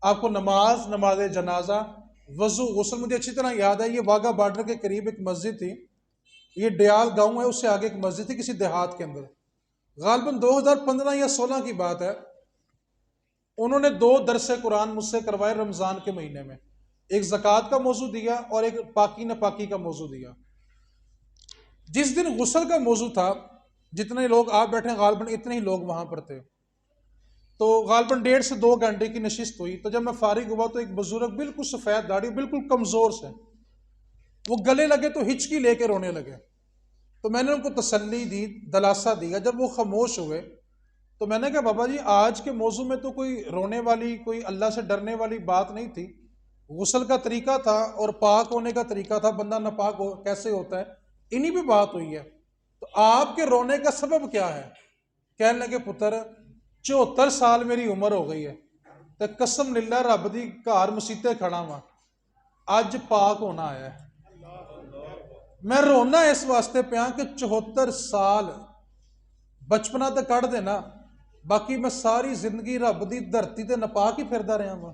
آپ کو نماز جنازہ، وضو، غسل. مجھے اچھی طرح یاد ہے یہ واگا بارڈر کے قریب ایک مسجد تھی، یہ ڈیال گاؤں ہے، اس سے آگے ایک مسجد تھی کسی دیہات کے اندر. غالباً 2015 یا 16 کی بات ہے. انہوں نے 2 درس قرآن مجھ سے کروائے رمضان کے مہینے میں. ایک زکوٰۃ کا موضوع دیا اور ایک پاکی ناپاکی کا موضوع دیا. جس دن غسل کا موضوع تھا، جتنے لوگ آپ بیٹھے غالباً اتنے ہی لوگ وہاں پر تھے، تو غالباً 1.5 سے 2 گھنٹے کی نشست ہوئی. تو جب میں فارغ ہوا تو ایک بزرگ بالکل سفید داڑھی، بالکل کمزور سے، وہ گلے لگے تو ہچکی لے کے رونے لگے. تو میں نے ان کو تسلی دی، دلاسا دیا۔ جب وہ خاموش ہوئے تو میں نے کہا بابا جی آج کے موضوع میں تو کوئی رونے والی، کوئی اللہ سے ڈرنے والی بات نہیں تھی، غسل کا طریقہ تھا اور پاک ہونے کا طریقہ تھا، بندہ ناپاک کیسے ہوتا ہے، انہی بھی بات ہوئی ہے، تو آپ کے رونے کا سبب کیا ہے؟ کہنے لگے پتر 74 سال میری عمر ہو گئی ہے تے قسم للہ رب دی گھر مسیتے کھڑا وا، اج پاک ہونا آیا ہے۔ میں رونا اس واسطے پیا کہ 74 سال بچپنا تو کٹ دینا، باقی میں ساری زندگی رب دی دھرتی تے ناپاک ہی پھردا رہا ہوں۔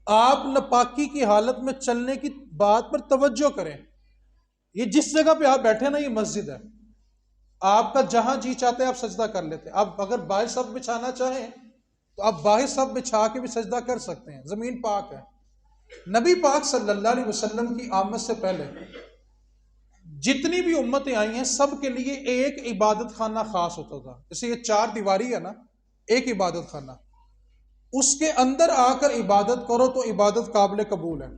آپ ناپاکی کی حالت میں چلنے کی بات پر توجہ کریں۔ یہ جس جگہ پہ آپ بیٹھے نا، یہ مسجد ہے، آپ کا جہاں جی چاہتے ہیں آپ سجدہ کر لیتے ہیں۔ آپ اگر باہر سب بچھانا چاہیں تو آپ باہر سب بچھا کے بھی سجدہ کر سکتے ہیں، زمین پاک ہے۔ نبی پاک صلی اللہ علیہ وسلم کی آمد سے پہلے جتنی بھی امتیں آئی ہیں سب کے لیے ایک عبادت خانہ خاص ہوتا تھا۔ جیسے یہ 4 دیواری ہے نا، ایک عبادت خانہ، اس کے اندر آ کر عبادت کرو تو عبادت قابل قبول ہے۔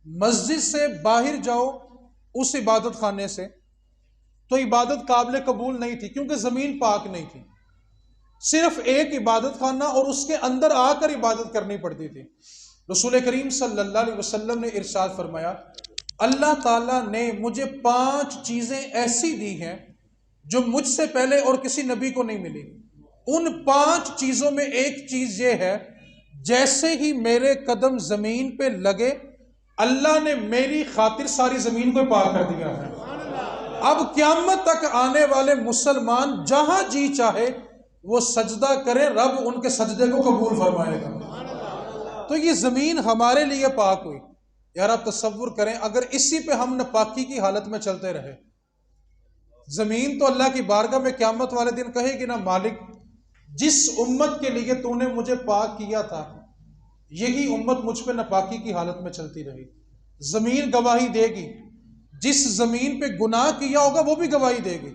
مسجد سے باہر جاؤ اس عبادت خانے سے تو عبادت قابل قبول نہیں تھی، کیونکہ زمین پاک نہیں تھی۔ صرف ایک عبادت خانہ اور اس کے اندر آ کر عبادت کرنی پڑتی تھی۔ رسول کریم صلی اللہ علیہ وسلم نے ارشاد فرمایا، اللہ تعالیٰ نے مجھے 5 چیزیں ایسی دی ہیں جو مجھ سے پہلے اور کسی نبی کو نہیں ملی۔ ان 5 چیزوں میں ایک چیز یہ ہے، جیسے ہی میرے قدم زمین پہ لگے اللہ نے میری خاطر ساری زمین کو پاک کر دیا ہے۔ اب قیامت تک آنے والے مسلمان جہاں جی چاہے وہ سجدہ کرے، رب ان کے سجدے کو قبول فرمائے گا۔ تو یہ زمین ہمارے لیے پاک ہوئی۔ یار آپ تصور کریں اگر اسی پہ ہم ناپاکی کی حالت میں چلتے رہے، زمین تو اللہ کی بارگاہ میں قیامت والے دن کہے گی نا، مالک جس امت کے لیے تو نے مجھے پاک کیا تھا یہی امت مجھ پہ ناپاکی کی حالت میں چلتی رہی۔ زمین گواہی دے گی، جس زمین پہ گناہ کیا ہوگا وہ بھی گواہی دے گی،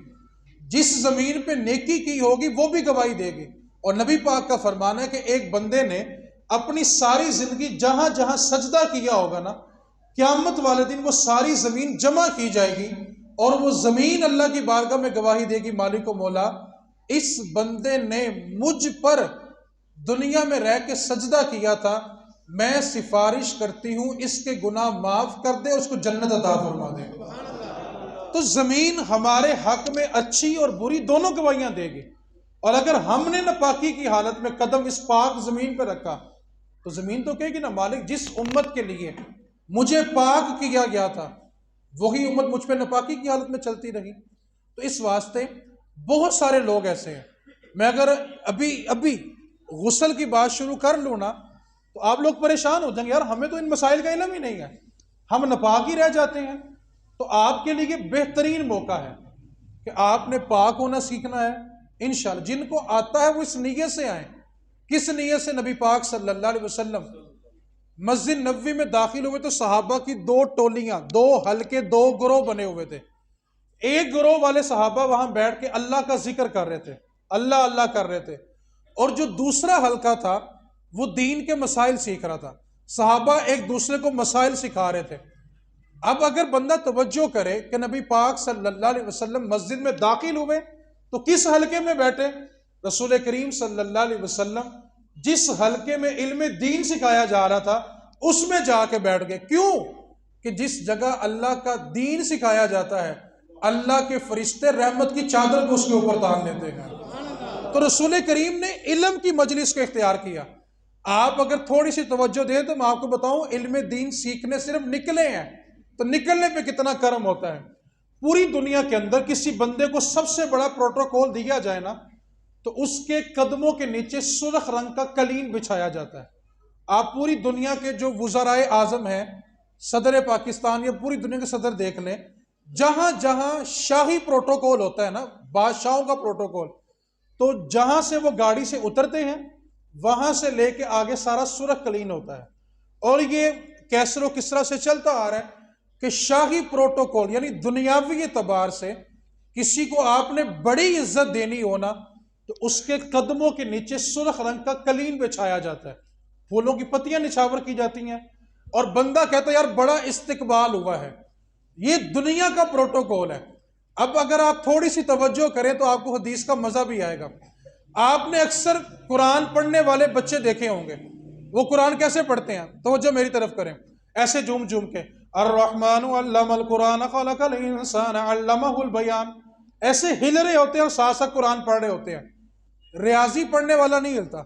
جس زمین پہ نیکی کی ہوگی وہ بھی گواہی دے گی۔ اور نبی پاک کا فرمان ہے کہ ایک بندے نے اپنی ساری زندگی جہاں جہاں سجدہ کیا ہوگا نا، قیامت والے دن وہ ساری زمین جمع کی جائے گی اور وہ زمین اللہ کی بارگاہ میں گواہی دے گی، مالک و مولا اس بندے نے مجھ پر دنیا میں رہ کے سجدہ کیا تھا، میں سفارش کرتی ہوں اس کے گناہ معاف کر دے، اس کو جنت عطا فرما دے۔ تو زمین ہمارے حق میں اچھی اور بری دونوں گواہیاں دے گی، اور اگر ہم نے ناپاکی کی حالت میں قدم اس پاک زمین پہ رکھا تو زمین تو کہے گی نا، مالک جس امت کے لیے مجھے پاک کیا گیا تھا وہی امت مجھ پہ ناپاکی کی حالت میں چلتی رہی۔ تو اس واسطے بہت سارے لوگ ایسے ہیں، میں اگر ابھی غسل کی بات شروع کر لوں نا تو آپ لوگ پریشان ہو جائیں گے، یار ہمیں تو ان مسائل کا علم ہی نہیں ہے، ہم ناپاک ہی رہ جاتے ہیں۔ تو آپ کے لیے بہترین موقع ہے کہ آپ نے پاک ہونا سیکھنا ہے انشاءاللہ۔ جن کو آتا ہے وہ اس نیت سے آئیں۔ کس نیت سے؟ نبی پاک صلی اللہ علیہ وسلم مسجد نبوی میں داخل ہوئے تو صحابہ کی 2 ٹولیاں، 2 حلقے، 2 گروہ بنے ہوئے تھے۔ ایک گروہ والے صحابہ وہاں بیٹھ کے اللہ کا ذکر کر رہے تھے، اللہ اللہ کر رہے تھے، اور جو دوسرا حلقہ تھا وہ دین کے مسائل سیکھ رہا تھا۔ صحابہ ایک دوسرے کو مسائل سکھا رہے تھے۔ اب اگر بندہ توجہ کرے کہ نبی پاک صلی اللہ علیہ وسلم مسجد میں داخل ہوئے تو کس حلقے میں بیٹھے؟ رسول کریم صلی اللہ علیہ وسلم جس حلقے میں علم دین سکھایا جا رہا تھا اس میں جا کے بیٹھ گئے۔ کیوں؟ کہ جس جگہ اللہ کا دین سکھایا جاتا ہے اللہ کے فرشتے رحمت کی چادر کو اس کے اوپر تان لیتے ہیں۔ تو رسول کریم نے علم کی مجلس کو اختیار کیا۔ آپ اگر تھوڑی سی توجہ دیں تو میں آپ کو بتاؤں، علم دین سیکھنے صرف نکلے ہیں تو نکلنے پہ کتنا کرم ہوتا ہے۔ پوری دنیا کے اندر کسی بندے کو سب سے بڑا پروٹوکول دیا جائے نا تو اس کے قدموں کے نیچے سرخ رنگ کا قلین بچھایا جاتا ہے۔ آپ پوری دنیا کے جو وزرائے اعظم ہیں، صدر پاکستان یا پوری دنیا کے صدر دیکھ لیں، جہاں جہاں شاہی پروٹوکول ہوتا ہے نا، بادشاہوں کا پروٹوکول، تو جہاں سے وہ گاڑی سے اترتے ہیں وہاں سے لے کے آگے سارا سرخ قلین ہوتا ہے۔ اور یہ کیسر و کسرا سے چلتا آ رہا ہے کہ شاہی پروٹوکول یعنی دنیاوی اعتبار سے کسی کو آپ نے بڑی عزت دینی ہونا تو اس کے قدموں کے نیچے سرخ رنگ کا قلین بچھایا جاتا ہے، پھولوں کی پتیاں نچھاور کی جاتی ہیں، اور بندہ کہتا ہے یار بڑا استقبال ہوا ہے۔ یہ دنیا کا پروٹوکول ہے۔ اب اگر آپ تھوڑی سی توجہ کریں تو آپ کو حدیث کا مزہ بھی آئے گا۔ آپ نے اکثر قرآن پڑھنے والے بچے دیکھے ہوں گے، وہ قرآن کیسے پڑھتے ہیں؟ توجہ میری طرف کریں، ایسے جھوم جھوم کے، الرحمن علم القرآن خلق الانسان علمہ البیان، ایسے ہل رہے ہوتے ہیں اور ساتھ ساتھ قرآن پڑھ رہے ہوتے ہیں۔ ریاضی پڑھنے والا نہیں ہلتا،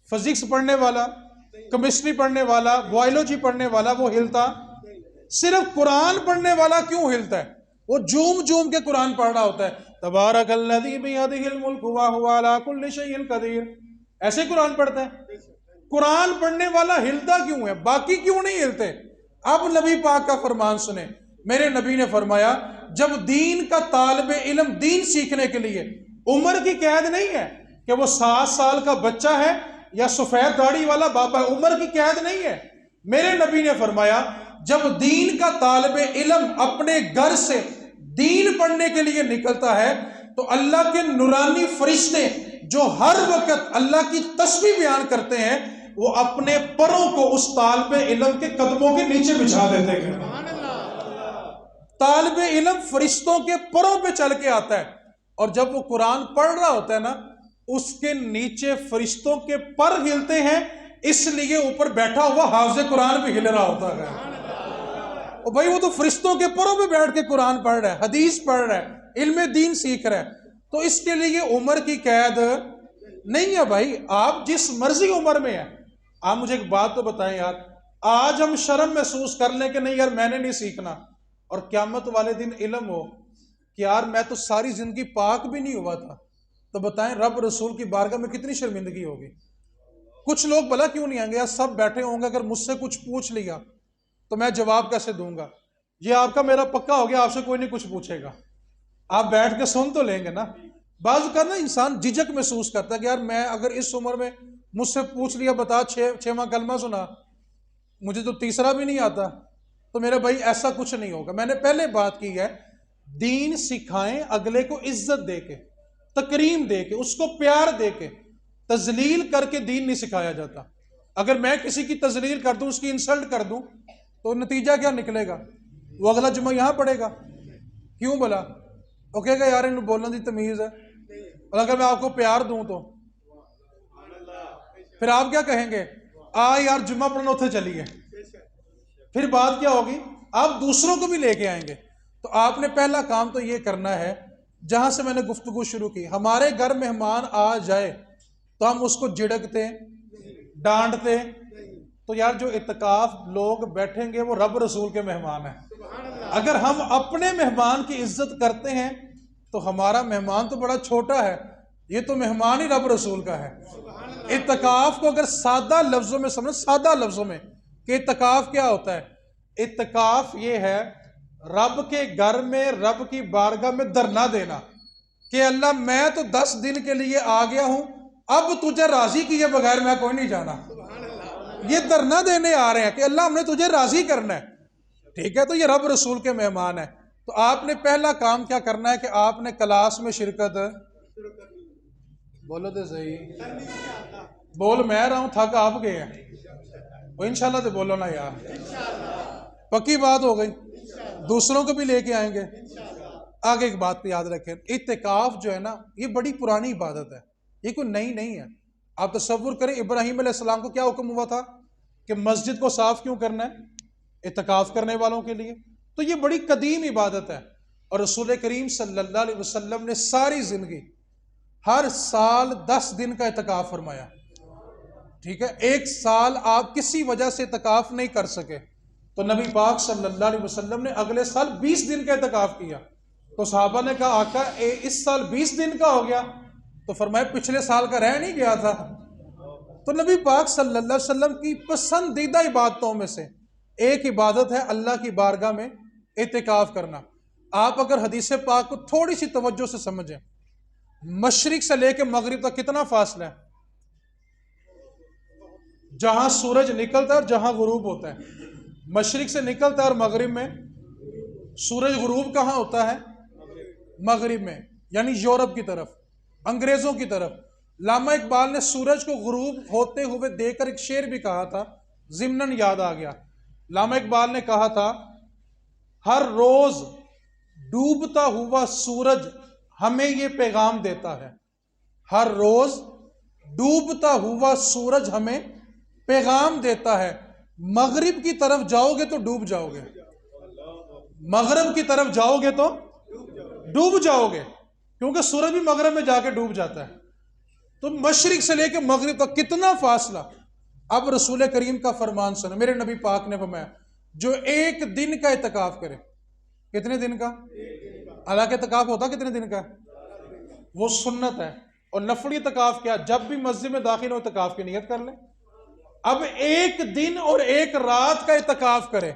فزکس پڑھنے والا، کیمسٹری پڑھنے والا، بائیولوجی پڑھنے والا وہ ہلتا، صرف قرآن پڑھنے والا کیوں ہلتا ہے؟ وہ جھوم جھوم کے قرآن پڑھ رہا ہوتا ہے۔ تبارک الذی بیدہ الملک وہو علی کل شیء قدیر، ایسے قرآن پڑھتے ہیں۔ قرآن پڑھنے والا ہلتا کیوں ہے، باقی کیوں نہیں ہلتے؟ اب نبی پاک کا فرمان سنیں، میرے نبی نے فرمایا جب دین کا طالب علم دین سیکھنے کے لیے، عمر کی قید نہیں ہے کہ وہ 7 سال کا بچہ ہے یا سفید داڑھی والا بابا ہے، عمر کی قید نہیں ہے۔ میرے نبی نے فرمایا جب دین کا طالب علم اپنے گھر سے دین پڑھنے کے لیے نکلتا ہے تو اللہ کے نورانی فرشتے جو ہر وقت اللہ کی تسبیح بیان کرتے ہیں وہ اپنے پروں کو اس طالب علم کے قدموں کے نیچے بچھا دیتے ہیں۔ طالب علم فرشتوں کے پروں پہ چل کے آتا ہے، اور جب وہ قرآن پڑھ رہا ہوتا ہے نا، اس کے نیچے فرشتوں کے پر ہلتے ہیں، اس لیے اوپر بیٹھا ہوا حافظ قرآن بھی ہل رہا ہوتا ہے۔ اور بھائی وہ تو فرشتوں کے پروں پہ بیٹھ کے قرآن پڑھ رہا ہے، حدیث پڑھ رہا ہے، علم دین سیکھ رہا ہے، تو اس کے لیے عمر کی قید نہیں ہے۔ بھائی آپ جس مرضی عمر میں ہیں، آپ مجھے ایک بات تو بتائیں یار، آج ہم شرم محسوس کر لیں کہ نہیں یار میں نے نہیں سیکھنا، اور قیامت والے دن علم ہو کہ یار میں تو ساری زندگی پاک بھی نہیں ہوا تھا، تو بتائیں رب رسول کی بارگاہ میں کتنی شرمندگی ہوگی۔ کچھ لوگ بھلا کیوں نہیں آئیں گے؟ یار سب بیٹھے ہوں گے، اگر مجھ سے کچھ پوچھ لیا تو میں جواب کیسے دوں گا؟ یہ آپ کا میرا پکا ہو گیا، آپ سے کوئی نہیں کچھ پوچھے گا، آپ بیٹھ کے سن تو لیں گے نا۔ بعض اوقات نا انسان جھجک محسوس کرتا ہے کہ یار میں اگر اس عمر میں مجھ سے پوچھ لیا بتا 6واں کلمہ سنا، مجھے تو تیسرا بھی نہیں آتا، تو میرے بھائی ایسا کچھ نہیں ہوگا۔ میں نے پہلے بات کی ہے، دین سکھائیں اگلے کو عزت دے کے، تکریم دے کے، اس کو پیار دے کے، تذلیل کر کے دین نہیں سکھایا جاتا۔ اگر میں کسی کی تذلیل کر دوں، اس کی انسلٹ کر دوں، تو نتیجہ کیا نکلے گا؟ وہ اگلا جمعہ یہاں پڑے گا، کیوں بلا؟ وہ کہے گا یار انہوں بولنے دی تمیز ہے۔ اور اگر میں آپ کو پیار دوں تو پھر آپ کیا کہیں گے؟ یار جمعہ پڑھنا اتھے چلیے۔ پھر بات کیا ہوگی؟ آپ دوسروں کو بھی لے کے آئیں گے۔ تو آپ نے پہلا کام تو یہ کرنا ہے، جہاں سے میں نے گفتگو شروع کی، ہمارے گھر مہمان آ جائے تو ہم اس کو جھڑکتے ڈانٹتے؟ تو یار جو اعتکاف لوگ بیٹھیں گے وہ رب رسول کے مہمان ہیں۔ اگر ہم اپنے مہمان کی عزت کرتے ہیں تو ہمارا مہمان تو بڑا چھوٹا ہے، یہ تو مہمان ہی رب رسول کا ہے۔ اعتکاف کو اگر سادہ لفظوں میں سمجھ، سادہ لفظوں میں کہ اعتکاف کیا ہوتا ہے؟ اعتکاف یہ ہے رب کے گھر میں، رب کی بارگاہ میں دھرنا دینا کہ اللہ میں تو 10 دن کے لیے آ گیا ہوں، اب تجھے راضی کیے بغیر میں کوئی نہیں جانا۔ یہ دھرنا دینے آ رہے ہیں کہ اللہ ہم نے تجھے راضی کرنا ہے، ٹھیک ہے؟ تو یہ رب رسول کے مہمان ہیں۔ تو آپ نے پہلا کام کیا کرنا ہے کہ آپ نے کلاس میں شرکت، بولو تو صحیح، بول میں رہا ہوں، تھک آپ گئے ہیں، وہ انشاءاللہ تو بولو نا یار، پکی بات ہو گئی، دوسروں کو بھی لے کے آئیں گے۔ آگے ایک بات پہ یاد رکھیں، اعتکاف جو ہے نا یہ بڑی پرانی عبادت ہے، یہ کوئی نئی نہیں ہے۔ آپ تصور کریں ابراہیم علیہ السلام کو کیا حکم ہوا تھا کہ مسجد کو صاف کیوں کرنا ہے؟ اعتکاف کرنے والوں کے لیے۔ تو یہ بڑی قدیم عبادت ہے، اور رسول کریم صلی اللہ علیہ وسلم نے ساری زندگی ہر سال 10 دن کا اعتکاف فرمایا، ٹھیک ہے؟ ایک سال آپ کسی وجہ سے اعتکاف نہیں کر سکے تو نبی پاک صلی اللہ علیہ وسلم نے اگلے سال 20 دن کا اعتکاف کیا۔ تو صحابہ نے کہا آقا اس سال 20 دن کا ہو گیا، تو فرمایا پچھلے سال کا رہ نہیں گیا تھا۔ تو نبی پاک صلی اللہ علیہ وسلم کی پسندیدہ عبادتوں میں سے ایک عبادت ہے اللہ کی بارگاہ میں اعتکاف کرنا۔ آپ اگر حدیث پاک کو تھوڑی سی توجہ سے سمجھیں، مشرق سے لے کے مغرب تک کتنا فاصلہ ہے؟ جہاں سورج نکلتا ہے اور جہاں غروب ہوتا ہے، مشرق سے نکلتا ہے اور مغرب میں، سورج غروب کہاں ہوتا ہے؟ مغرب میں، یعنی یورپ کی طرف، انگریزوں کی طرف۔ علامہ اقبال نے سورج کو غروب ہوتے ہوئے دیکھ کر ایک شعر بھی کہا تھا، ضمناً یاد آ گیا۔ علامہ اقبال نے کہا تھا ہر روز ڈوبتا ہوا سورج ہمیں یہ پیغام دیتا ہے، ہر روز ڈوبتا ہوا سورج ہمیں پیغام دیتا ہے، مغرب کی طرف جاؤ گے تو ڈوب جاؤ گے، مغرب کی طرف جاؤ گے تو ڈوب جاؤ گے، کیونکہ سورج بھی مغرب میں جا کے ڈوب جاتا ہے۔ تو مشرق سے لے کے مغرب تک کتنا فاصلہ۔ اب رسول کریم کا فرمان سنیں، میرے نبی پاک نے فرمایا جو ایک دن کا اعتکاف کرے، کتنے دن کا؟ حالانکہ اعتکاف ہوتا کتنے دن کا؟ وہ سنت ہے، اور نفلی اعتکاف کیا؟ جب بھی مسجد میں داخل ہو اعتکاف کی نیت کر لیں۔ اب ایک دن اور ایک رات کا اعتکاف کرے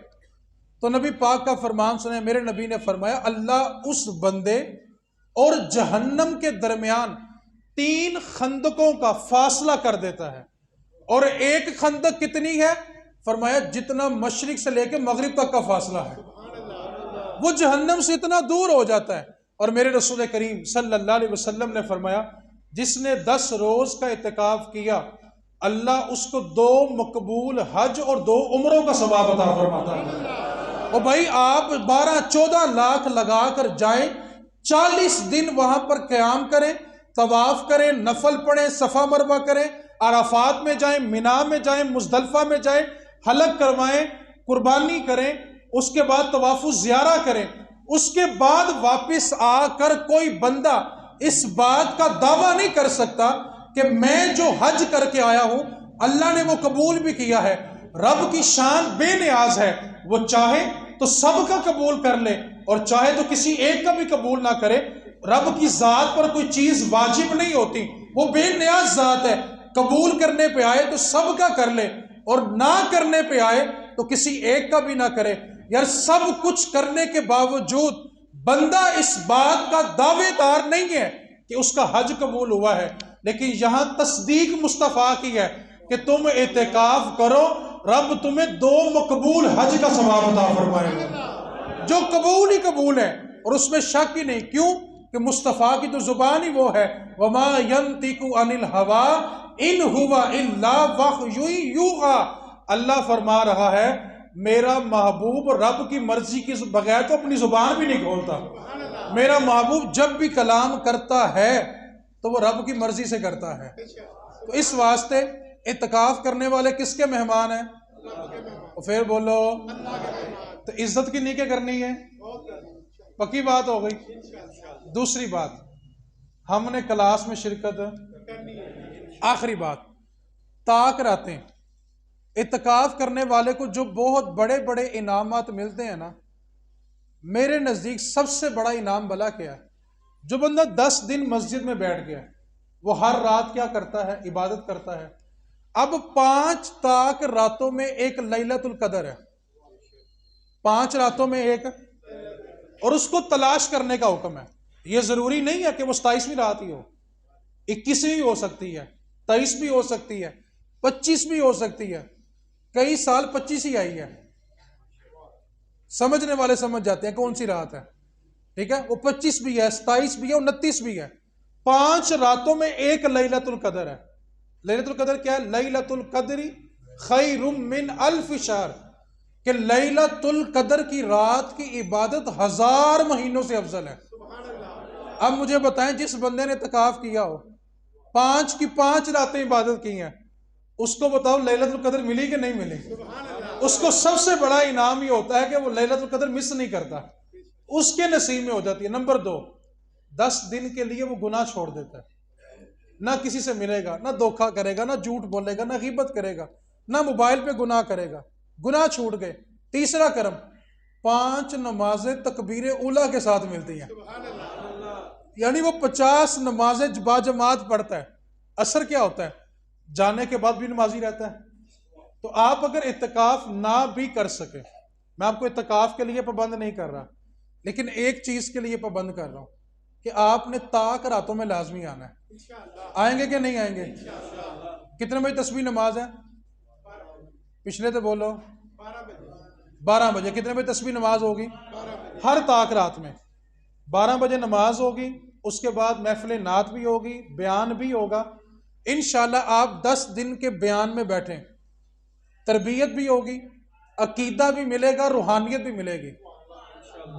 تو نبی پاک کا فرمان سنیں، میرے نبی نے فرمایا اللہ اس بندے اور جہنم کے درمیان 3 خندقوں کا فاصلہ کر دیتا ہے، اور ایک خندق کتنی ہے؟ فرمایا جتنا مشرق سے لے کے مغرب تک کا فاصلہ ہے، وہ جہنم سے اتنا دور ہو جاتا ہے۔ اور میرے رسول کریم صلی اللہ علیہ وسلم نے فرمایا جس نے 10 روز کا اعتکاف کیا اللہ اس کو 2 مقبول حج اور 2 عمروں کا ثواب عطا فرماتا ہے۔ اور بھائی آپ 12-14 لاکھ لگا کر جائیں، 40 دن وہاں پر قیام کریں، طواف کریں، نفل پڑھیں، صفا مروہ کریں، عرفات میں جائیں، مینا میں جائیں، مزدلفہ میں جائیں، حلق کروائیں، قربانی کریں، اس کے بعد طواف الزیارہ کریں، اس کے بعد واپس آ کر کوئی بندہ اس بات کا دعویٰ نہیں کر سکتا کہ میں جو حج کر کے آیا ہوں اللہ نے وہ قبول بھی کیا ہے۔ رب کی شان بے نیاز ہے، وہ چاہے تو سب کا قبول کر لے اور چاہے تو کسی ایک کا بھی قبول نہ کرے۔ رب کی ذات پر کوئی چیز واجب نہیں ہوتی، وہ بے نیاز ذات ہے، قبول کرنے پہ آئے تو سب کا کر لے اور نہ کرنے پہ آئے تو کسی ایک کا بھی نہ کرے۔ یار سب کچھ کرنے کے باوجود بندہ اس بات کا دعوے دار نہیں ہے کہ اس کا حج قبول ہوا ہے، لیکن یہاں تصدیق مصطفیٰ کی ہے کہ تم اعتکاف کرو رب تمہیں 2 مقبول حج کا ثواب عطا فرمائے گا، جو قبول ہی قبول ہے، اور اس میں شک ہی نہیں۔ کیوں کہ مصطفیٰ کی تو زبان ہی وہ ہے وما ينطق عن الهوى ان هو الا وحی یوحی۔ اللہ فرما رہا ہے میرا محبوب رب کی مرضی کے بغیر تو اپنی زبان بھی نہیں کھولتا۔ میرا محبوب جب بھی کلام کرتا ہے تو وہ رب کی مرضی سے کرتا ہے۔ تو اس واسطے اعتکاف کرنے والے کس کے مہمان ہیں؟ پھر بولو تو عزت کی نیکیں کرنی ہے، پکی بات ہو گئی۔ دوسری بات، ہم نے کلاس میں شرکت، آخری بات، طاق راتیں اعتکاف کرنے والے کو جو بہت بڑے بڑے انعامات ملتے ہیں نا، میرے نزدیک سب سے بڑا انعام بلا کیا ہے؟ جو بندہ 10 دن مسجد میں بیٹھ گیا وہ ہر رات کیا کرتا ہے؟ عبادت کرتا ہے۔ اب 5 طاق راتوں میں ایک لیلۃ القدر ہے، 5 راتوں میں ایک، اور اس کو تلاش کرنے کا حکم ہے۔ یہ ضروری نہیں ہے کہ وہ 27ویں رات ہی ہو، 21ویں بھی ہو سکتی ہے، 23 بھی ہو سکتی ہے، 25 بھی ہو سکتی ہے، کئی سال 25 ہی آئی ہے، سمجھنے والے سمجھ جاتے ہیں کون سی رات ہے، ٹھیک ہے؟ وہ 25 بھی ہے، 27 بھی ہے، 29 بھی ہے۔ 5 راتوں میں ایک لیلۃ القدر ہے۔ لیلۃ القدر کیا ہے؟ لیلۃ القدر خیر من 1000 شہر، کہ لیلۃ القدر کی رات کی عبادت 1000 مہینوں سے افضل ہے۔ اب مجھے بتائیں جس بندے نے اعتکاف کیا ہو 5 کی 5 راتیں عبادت کی ہیں، اس کو بتاؤ لیلۃ القدر ملی کہ نہیں ملی؟ اس کو سب سے بڑا انعام یہ ہوتا ہے کہ وہ لیلۃ القدر مس نہیں کرتا، اس کے نصیب میں ہو جاتی ہے۔ نمبر 2، 10 دن کے لیے وہ گناہ چھوڑ دیتا ہے، نہ کسی سے ملے گا، نہ دھوکہ کرے گا، نہ جھوٹ بولے گا، نہ غیبت کرے گا، نہ موبائل پہ گناہ کرے گا، گناہ چھوٹ گئے۔ تیسرا کرم، 5 نمازیں تکبیر اولیٰ کے ساتھ ملتی ہیں، یعنی وہ 50 نمازیں باجماعت پڑھتا ہے۔ اثر کیا ہوتا ہے؟ جانے کے بعد بھی نمازی رہتا ہے۔ تو آپ اگر اعتکاف نہ بھی کر سکے، میں آپ کو اعتکاف کے لیے پابند نہیں کر رہا، لیکن ایک چیز کے لیے پابند کر رہا ہوں کہ آپ نے طاق راتوں میں لازمی آنا ہے۔ آئیں گے کہ نہیں آئیں گے؟ کتنے بجے تسبیح نماز ہے؟ پچھلے تو بولو 12 بجے۔ کتنے بجے تسبیح نماز ہوگی؟ ہر طاق رات میں 12 بجے نماز ہوگی، اس کے بعد محفل نعت بھی ہوگی، بیان بھی ہوگا۔ انشاءاللہ آپ 10 دن کے بیان میں بیٹھیں، تربیت بھی ہوگی، عقیدہ بھی ملے گا، روحانیت بھی ملے گی۔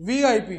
VIP